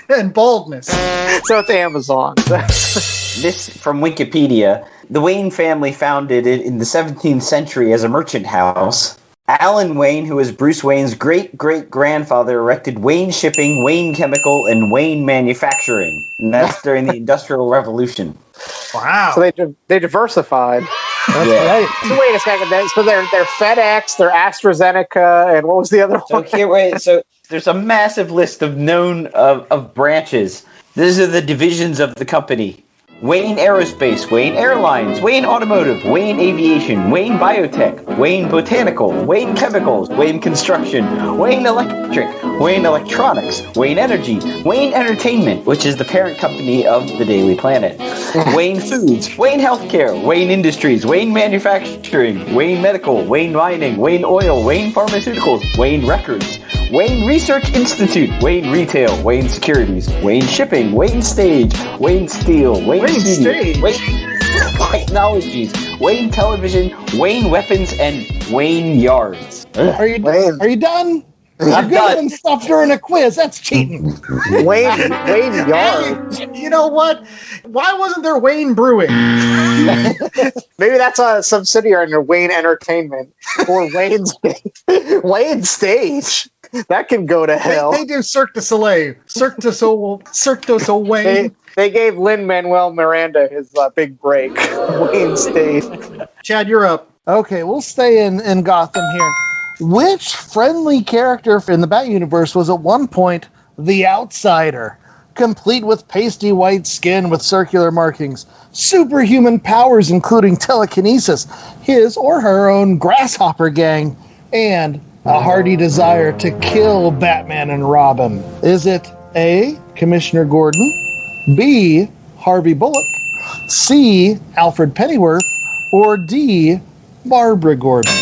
And baldness. So it's Amazon. This from Wikipedia. The Wayne family founded it in the 17th century as a merchant house. Alan Wayne, who was Bruce Wayne's great-great-grandfather, erected Wayne Shipping, Wayne Chemical, and Wayne Manufacturing. And that's during the Industrial Revolution. Wow. So they diversified. That's right. So wait a second. So they're FedEx, they're AstraZeneca, and what was the other one? So there's a massive list of known of branches. These are the divisions of the company. Wayne Aerospace, Wayne Airlines, Wayne Automotive, Wayne Aviation, Wayne Biotech, Wayne Botanical, Wayne Chemicals, Wayne Construction, Wayne Electric, Wayne Electronics, Wayne Energy, Wayne Entertainment, which is the parent company of the Daily Planet, Wayne Foods, Wayne Healthcare, Wayne Industries, Wayne Manufacturing, Wayne Medical, Wayne Mining, Wayne Oil, Wayne Pharmaceuticals, Wayne Records, Wayne Research Institute, Wayne Retail, Wayne Securities, Wayne Shipping, Wayne Stage, Wayne Steel, Wayne Studio, Wayne Technologies, Wayne Television, Wayne Weapons, and Wayne Yards. Are you done? I'm You're done. giving stuff during a quiz. That's cheating. Wayne Yard. Hey, you know what? Why wasn't there Wayne Brewing? Maybe that's a subsidiary under Wayne Entertainment or Wayne Stage. That can go to hell. They do Cirque du Soleil. Cirque du Soleil. They gave Lin-Manuel Miranda his big break. Wayne Stage. Chad, you're up. Okay, we'll stay in Gotham here. Which friendly character in the Bat Universe was at one point the Outsider? Complete with pasty white skin with circular markings, superhuman powers including telekinesis, his or her own grasshopper gang, and a hearty desire to kill Batman and Robin. Is it A, Commissioner Gordon, B, Harvey Bullock, C, Alfred Pennyworth, or D, Barbara Gordon?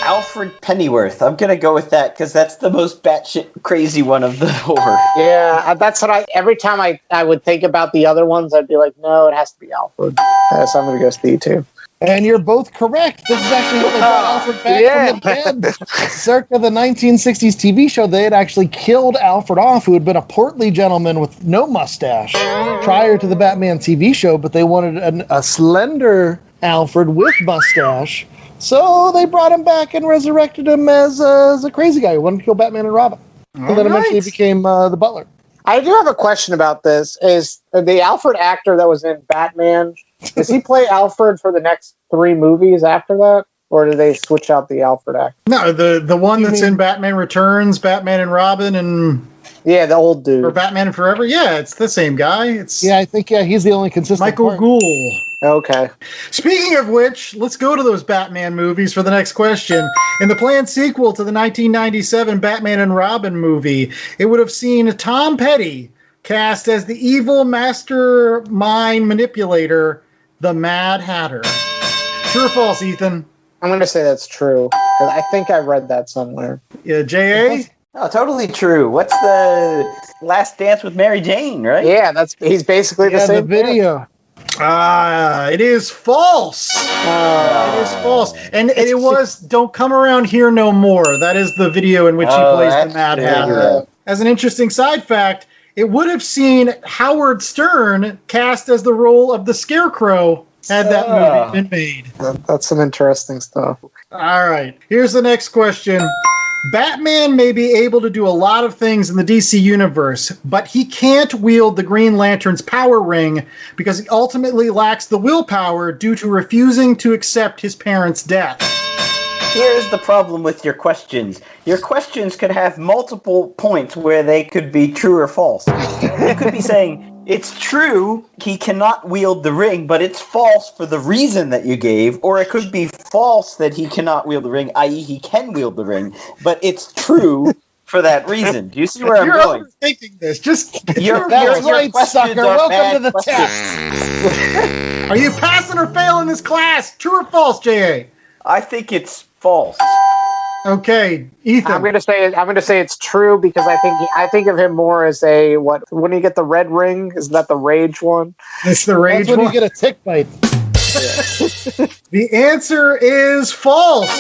Alfred Pennyworth. I'm going to go with that because that's the most batshit crazy one of the four. Yeah, that's what every time I would think about the other ones, I'd be like, no, it has to be Alfred. So I'm going to go Steve too. And you're both correct. This is actually what they brought Alfred back from the dead. Circa the 1960s TV show, they had actually killed Alfred off, who had been a portly gentleman with no mustache prior to the Batman TV show, but they wanted a slender Alfred with mustache. So they brought him back and resurrected him as a crazy guy who wanted to kill Batman and Robin. And then eventually became the butler. I do have a question about this. Is the Alfred actor that was in Batman, does he play Alfred for the next 3 movies after that? Or do they switch out the Alfred actor? No, the one that's in Batman Returns, Batman and Robin, and... Yeah, the old dude. Or Batman Forever? Yeah, it's the same guy. I think he's the only consistent Michael part. Gould. Okay. Speaking of which, let's go to those Batman movies for the next question. In the planned sequel to the 1997 Batman and Robin movie, it would have seen Tom Petty cast as the evil mastermind manipulator, the Mad Hatter. True or false, Ethan? I'm going to say that's true, because I think I read that somewhere. Yeah, J.A.? Oh, totally true. What's the Last Dance with Mary Jane, right? Yeah, he's basically the same the video. It is false. It is false. And it was Don't Come Around Here No More. That is the video in which he plays the Mad Hatter. As an interesting side fact, it would have seen Howard Stern cast as the role of the Scarecrow had that movie been made. That's some interesting stuff. All right. Here's the next question. Batman may be able to do a lot of things in the DC universe, but he can't wield the Green Lantern's power ring because he ultimately lacks the willpower due to refusing to accept his parents' death. Here's the problem with your questions. Your questions could have multiple points where they could be true or false. You could be saying, it's true he cannot wield the ring, but it's false for the reason that you gave. Or it could be false that he cannot wield the ring, i.e. he can wield the ring, but it's true for that reason. Do you see where I'm going? You're overthinking this. Just Your right, sucker. Welcome to the test. Are you passing or failing this class? True or false, J.A.? I think it's false. Okay, Ethan. I'm gonna say it's true because I think of him more as when you get the red ring, isn't that the rage one? It's the rage That's when one. you get a tick bite. The answer is false.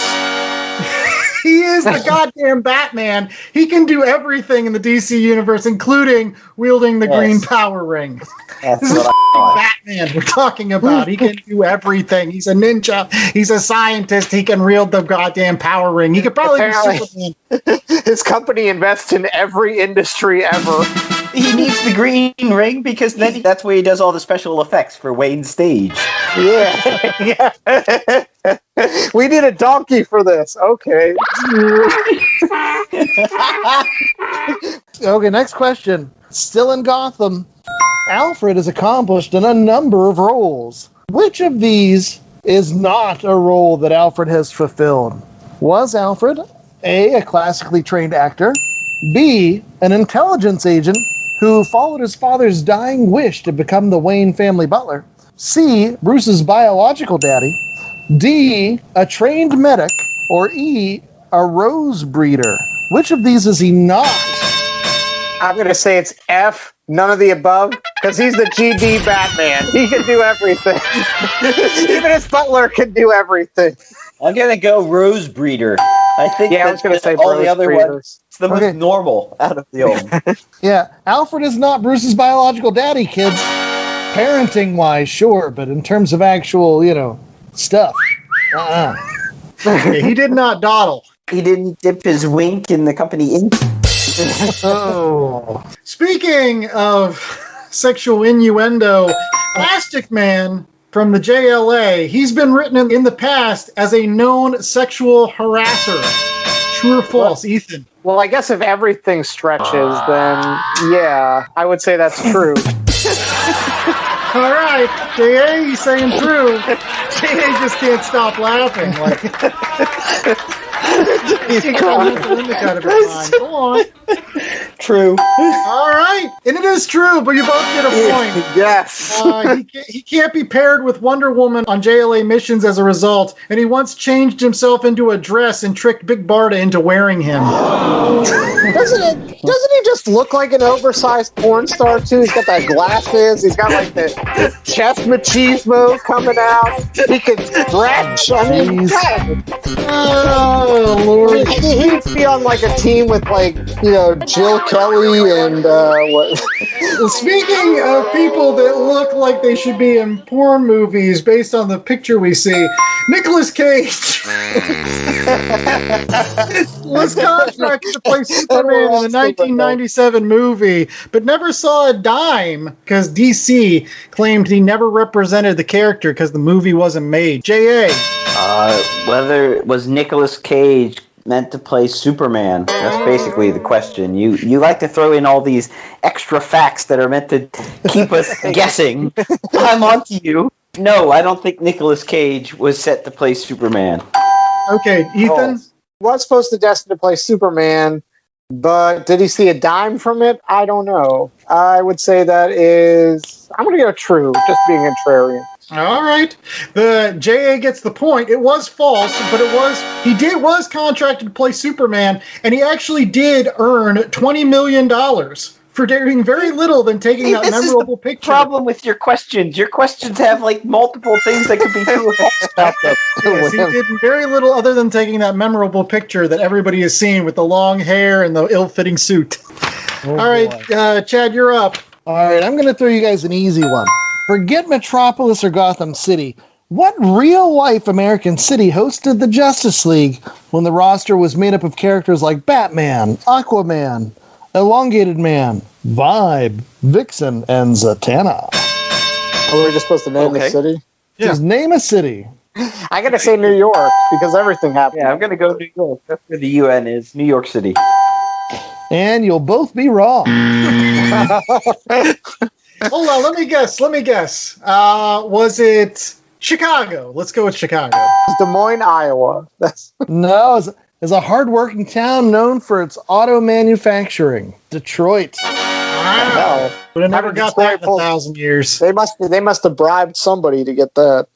He is the goddamn Batman. He can do everything in the DC universe, including wielding the green power ring. That's This is what I thought. Batman we're talking about. He can do everything. He's a ninja. He's a scientist. He can wield the goddamn power ring. He could probably be Superman. His company invests in every industry ever. He needs the green ring because then that's where he does all the special effects for Wayne's stage. Yeah. We need a donkey for this. Okay. Okay, next question. Still in Gotham, Alfred is accomplished in a number of roles. Which of these is not a role that Alfred has fulfilled? Was Alfred A, a classically trained actor, B, an intelligence agent who followed his father's dying wish to become the Wayne family butler, C, Bruce's biological daddy, D, a trained medic, or E, a rose breeder? Which of these is he not? I'm going to say it's F, none of the above, because he's the GD Batman. He can do everything. Even his butler can do everything. I'm gonna go rose breeder. I think I was going to say all Rose the other breeder. ones. It's the most normal out of the old. Yeah, Alfred is not Bruce's biological daddy, kids. Parenting-wise, sure, but in terms of actual, stuff, Okay, he did not dawdle. He didn't dip his wink in the company ink. Oh. Speaking of sexual innuendo, Plastic Man from the JLA, he's been written in the past as a known sexual harasser. True or false, Ethan? Well, I guess if everything stretches, then yeah, I would say that's true. All right, J.A., he's saying true. J.A. just can't stop laughing. He's got a mental indicator behind. Go on. True. All right, and it is true, but you both get a point. Yes. He can't be paired with Wonder Woman on JLA missions as a result, and he once changed himself into a dress and tricked Big Barda into wearing him. Doesn't he just look like an oversized porn star too? He's got that glasses. He's got like the chest machismo coming out. He can stretch. I mean, Oh, Lord. he'd be on like a team with Jill Kelly and what? Speaking of people that look like they should be in porn movies based on the picture we see, Nicolas Cage was contracted to play Superman in the 1997 movie, but never saw a dime because DC claimed he never represented the character because the movie wasn't made. J.A. Whether was Nicolas Cage meant to play Superman? That's basically the question. You like to throw in all these extra facts that are meant to keep us guessing. I'm on to you. No, I don't think Nicolas Cage was set to play Superman. Okay, Ethan? Was supposed to destined to play Superman, but did he see a dime from it? I don't know. I would say that is... I'm going to go true, just being contrarian. All right. The JA gets the point. It was false, but he was contracted to play Superman, and he actually did earn $20 million for doing very little than taking that memorable picture. Problem with your questions. Your questions have multiple things that could be true or false about them. Yes, he did very little other than taking that memorable picture that everybody has seen with the long hair and the ill-fitting suit. All right, Chad, you're up. All right, I'm going to throw you guys an easy one. Forget Metropolis or Gotham City. What real-life American city hosted the Justice League when the roster was made up of characters like Batman, Aquaman, Elongated Man, Vibe, Vixen, and Zatanna? Oh, we're just supposed to name the city? Just name a city. I gotta say New York because everything happened. Yeah, I'm gonna go New York. That's where the UN is, New York City. And you'll both be wrong. Hold on, let me guess. Was it Chicago? Let's go with Chicago. Des Moines, Iowa. No, it's a hardworking town known for its auto manufacturing. Detroit. Wow. Would have never got that in 1,000 years. They must have bribed somebody to get that.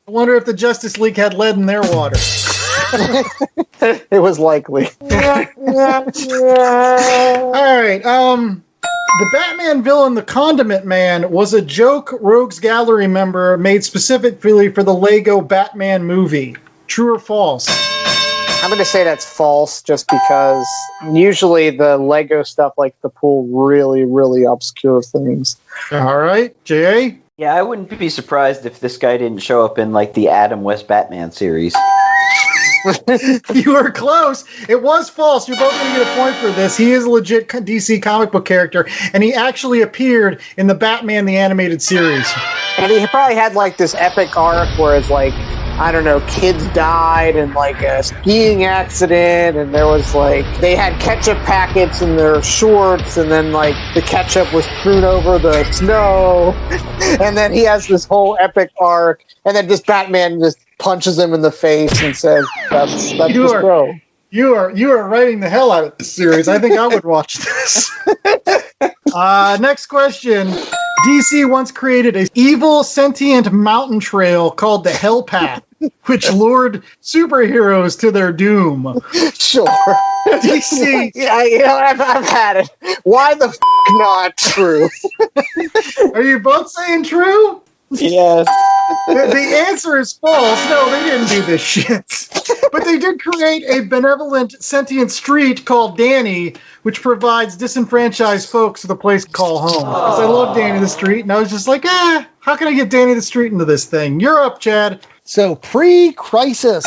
I wonder if the Justice League had lead in their water. It was likely. All right. The Batman villain, the Condiment Man, was a joke Rogues Gallery member made specifically for the Lego Batman movie. True or false? I'm going to say that's false just because usually the Lego stuff like to pull really, really obscure things. All right. J.A.? Yeah, I wouldn't be surprised if this guy didn't show up in like the Adam West Batman series. You were close. It was false. You're both going to get a point for this. He is a legit DC comic book character, and he actually appeared in the Batman the Animated Series. And he probably had like this epic arc where it's like, I don't know, kids died in like a skiing accident, and there was like, they had ketchup packets in their shorts, and then like the ketchup was strewn over the snow, and then he has this whole epic arc, and then just Batman just punches him in the face and says, that's the show. You are writing the hell out of this series. I think I would watch this. Next question. DC once created an evil sentient mountain trail called the Hell Path, which lured superheroes to their doom. Sure. DC. I've had it. Why the not true? Are you both saying true? Yes. The answer is false. No, they didn't do this shit. But they did create a benevolent sentient street called Danny, which provides disenfranchised folks with a place to call home. Because I love Danny the Street, and I was just like, how can I get Danny the Street into this thing? You're up, Chad. So, pre-crisis,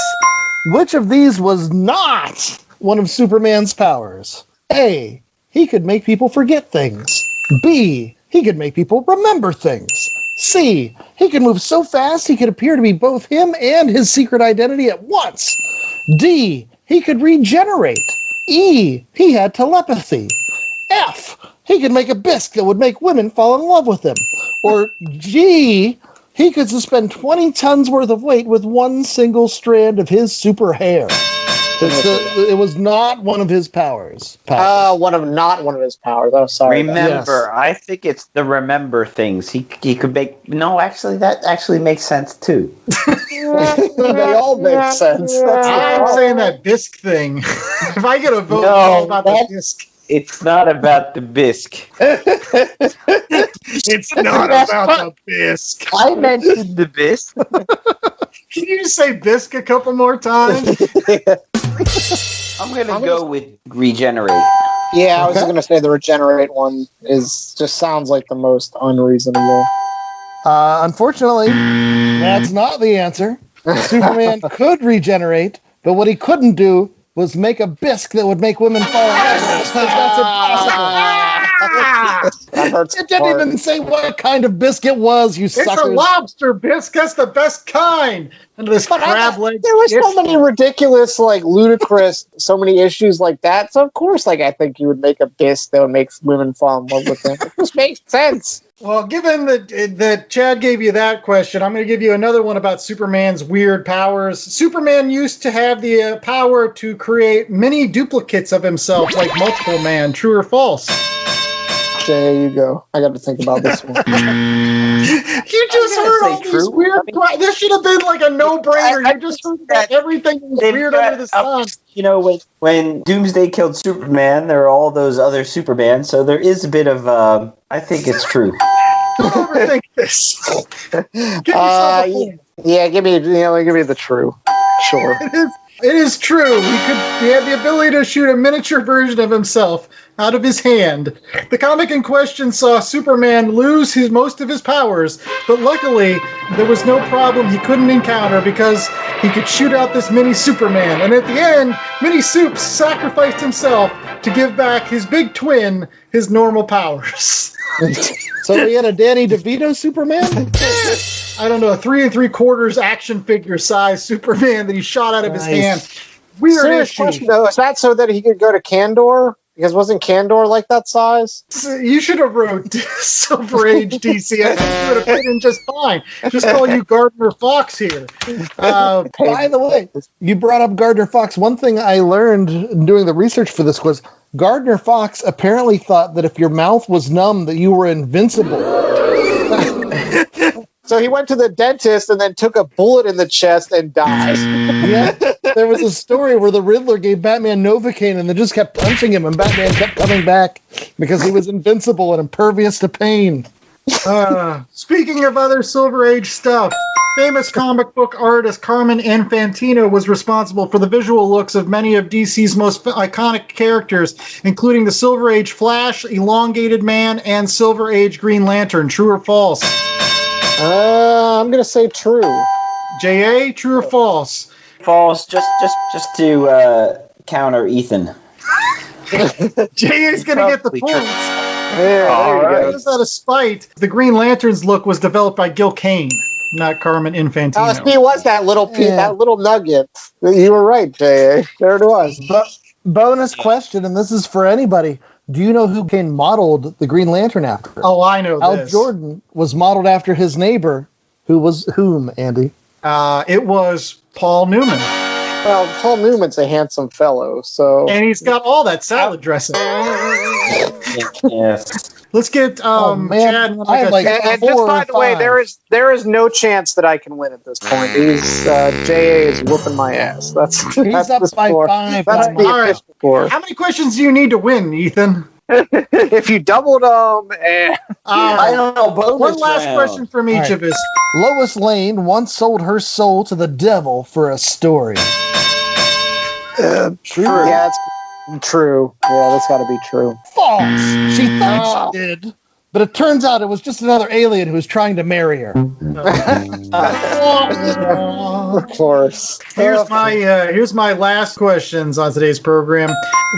which of these was not one of Superman's powers? A, he could make people forget things. B, he could make people remember things. C, he could move so fast he could appear to be both him and his secret identity at once. D, he could regenerate. E, he had telepathy. F, he could make a bisque that would make women fall in love with him. Or G, he could suspend 20 tons worth of weight with one single strand of his super hair. It was not one of his powers. Not one of his powers. Oh, sorry. Remember, Yes. I think it's the remember things. He could make. No, actually, that actually makes sense too. They all make sense. I'm saying that bisque thing. If I get a vote, it's all about the bisque. It's not about the bisque. It's not about the bisque. I mentioned the bisque. Can you just say bisque a couple more times? I'm gonna go with regenerate. Yeah, I was going to say the regenerate one just sounds like the most unreasonable. Unfortunately, that's not the answer. Superman could regenerate, but what he couldn't do was make a bisque that would make women fall in love. That's impossible. That hurts. It didn't even say what kind of bisque it was, you suckers. It's a lobster bisque. That's the best kind. And this crab leg. There were so many ridiculous, like ludicrous, so many issues like that. So of course, like I think you would make a bisque that would make women fall in love with him. It just makes sense. Well, given that Chad gave you that question, I'm going to give you another one about Superman's weird powers. Superman used to have the power to create many duplicates of himself, like Multiple Man. True or false? There you go. I got to think about this one. You just heard all these weird. This should have been like a no-brainer. You just heard that everything was weird under the sun. You know, when Doomsday killed Superman, there are all those other Superman, so there is a bit of. I think it's true. Don't overthink this. Give yourself a point. Yeah, give me the true. Sure. It is true. He had the ability to shoot a miniature version of himself out of his hand. The comic in question saw Superman lose most of his powers, but luckily there was no problem he couldn't encounter because he could shoot out this mini Superman. And at the end, Mini Soup sacrificed himself to give back his big twin his normal powers. So we had a Danny DeVito Superman? I don't know, a 3 3/4 action figure size Superman that he shot out of his hand. Weird Serious issue. question, though. Is that so that he could go to Kandor? Because wasn't Kandor like that size? You should have wrote Silver Age DC. I think you would have fit in just fine. Just call you Gardner Fox here. By the way, you brought up Gardner Fox. One thing I learned doing the research for this was Gardner Fox apparently thought that if your mouth was numb, that you were invincible. So he went to the dentist and then took a bullet in the chest and died. Yeah, there was a story where the Riddler gave Batman Novocaine and they just kept punching him, and Batman kept coming back because he was invincible and impervious to pain. Speaking of other Silver Age stuff, famous comic book artist Carmen Infantino was responsible for the visual looks of many of DC's most iconic characters, including the Silver Age Flash, Elongated Man, and Silver Age Green Lantern. True or false? I'm going to say true. J.A., true or false? False, just to counter Ethan. J.A.'s going to get the Probably points. true. Yeah, there you Just out of spite, the Green Lantern's look was developed by Gil Kane, not Carmen Infantino. Oh, he was that little that little nugget. You were right, J.A. There it was. Bonus question, and this is for anybody. Do you know who Kane modeled the Green Lantern after? Oh, I know Al this. Jordan was modeled after his neighbor, who was whom, Andy? It was Paul Newman. Well, Paul Newman's a handsome fellow, so... And he's got all that salad dressing. Yes. Let's get Chad. I have like And 4 just or by the way, 5. there is no chance that I can win at this point. J.A. is whooping my ass. That's He's that's up the by score. 5. That's All the right. official score. How many questions do you need to win, Ethan? If you doubled them, I don't know. Bonus One last round. question from each All right. of us. Lois Lane once sold her soul to the devil for a story. true. Yeah, it's true. Yeah, that's got to be true. False. She thought she did, but it turns out it was just another alien who was trying to marry her. Of course. Here's my last questions on today's program.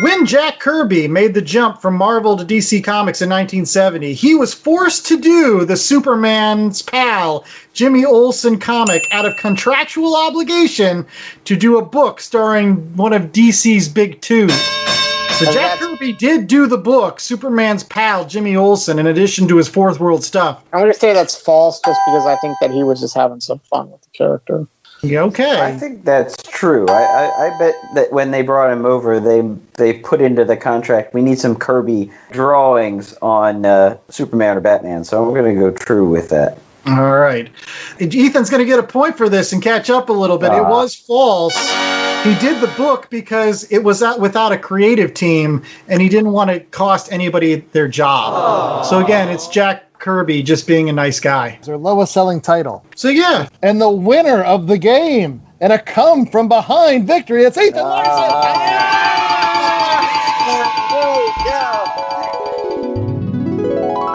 When Jack Kirby made the jump from Marvel to DC Comics in 1970, he was forced to do the Superman's pal Jimmy Olsen comic out of contractual obligation to do a book starring one of DC's big two. So And Jack that's- Kirby did do the book Superman's pal Jimmy Olsen in addition to his Fourth World stuff. I'm going to say that's false just because I think that he was just having some fun with the character. Yeah, okay. I think that's true. I bet that when they brought him over, they put into the contract, we need some Kirby drawings on Superman or Batman. So I'm going to go true with that. All right. Ethan's going to get a point for this and catch up a little bit. It was false. He did the book because it was without a creative team, and he didn't want to cost anybody their job. So again, it's Jack Kirby just being a nice guy. It's their lowest selling title. So yeah. And the winner of the game and a come from behind victory, it's Ethan Larson.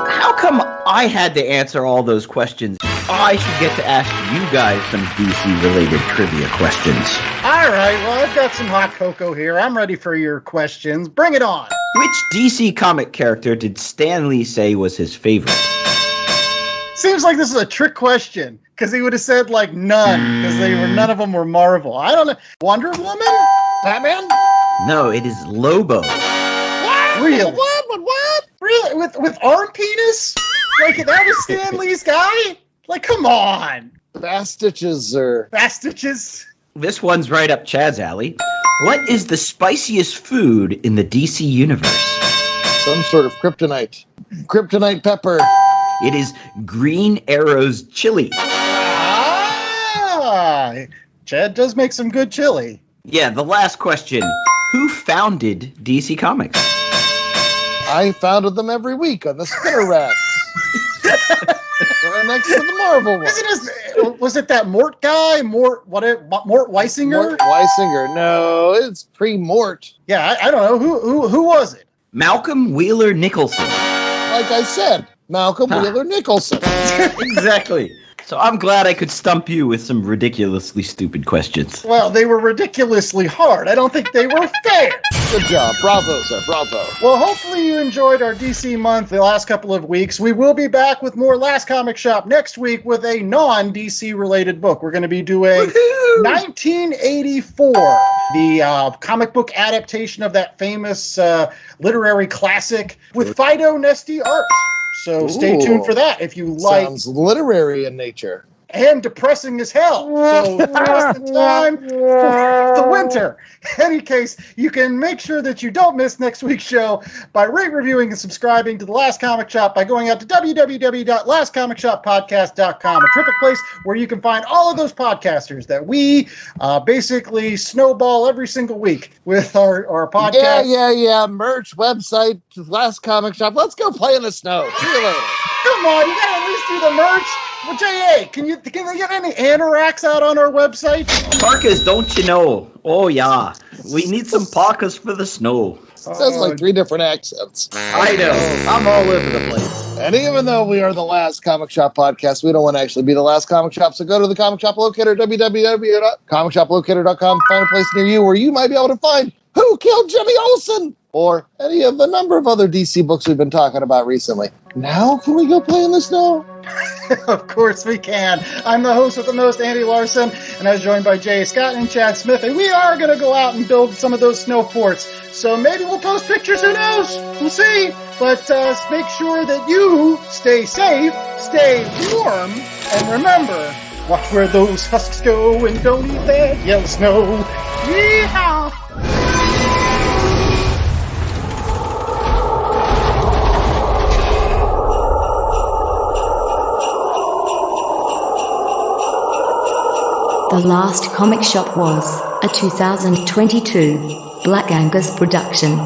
How come I had to answer all those questions? I should get to ask you guys some DC-related trivia questions. All right. Well, I've got some hot cocoa here. I'm ready for your questions. Bring it on. Which DC comic character did Stan Lee say was his favorite? Seems like this is a trick question because he would have said like none because none of them were Marvel. I don't know. Wonder Woman? Batman? No, it is Lobo. What? Really? What? Really? With arm penis? Like that was Stan Lee's guy? Like, come on. Bastiches or Bastiches. This one's right up Chad's alley. What is the spiciest food in the DC universe? some sort of kryptonite. Kryptonite pepper. It is Green Arrow's chili. Ah, Chad does make some good chili. Yeah, the last question. Who founded DC Comics? I founded them every week on the spinner racks. Right next to the Marvel one. Was it that Mort guy? Mort Weisinger? Mort Weisinger. No, it's pre-Mort. Yeah, I don't know. Who was it? Malcolm Wheeler Nicholson. Like I said, Malcolm Wheeler Nicholson. Exactly. So I'm glad I could stump you with some ridiculously stupid questions. Well, they were ridiculously hard. I don't think they were fair. Good job. Bravo, sir. Bravo. Well, hopefully you enjoyed our DC month the last couple of weeks. We will be back with more Last Comic Shop next week with a non-DC related book. We're going to be doing 1984, the comic book adaptation of that famous literary classic with Fido Nesty art. So stay tuned for that if you like. Sounds literary in nature. And depressing as hell. So just in time for the winter. In any case, you can make sure that you don't miss next week's show by rate, reviewing, and subscribing to The Last Comic Shop by going out to www.lastcomicshoppodcast.com, a terrific place where you can find all of those podcasters that we basically snowball every single week with our podcast. Yeah. Merch, website, Last Comic Shop. Let's go play in the snow. See you later. Come on, you gotta at least do the merch. Well, J.A., can they get any anoraks out on our website? Parkas, don't you know? Oh, yeah. We need some parkas for the snow. Sounds like 3 different accents. I know. I'm all over the place. And even though we are the Last Comic Shop podcast, we don't want to actually be the Last Comic Shop. So go to the Comic Shop Locator, www.comicshoplocator.com. Find a place near you where you might be able to find Who Killed Jimmy Olsen? Or any of the number of other DC books we've been talking about recently. Now, can we go play in the snow? Of course we can. I'm the host with the most, Andy Larson, and I was joined by Jay Scott and Chad Smith, and we are going to go out and build some of those snow forts. So maybe we'll post pictures, who knows? We'll see. But make sure that you stay safe, stay warm, and remember, watch where those husks go and don't eat that yellow snow. Yeehaw! The Last Comic Shop was a 2022 Black Angus production.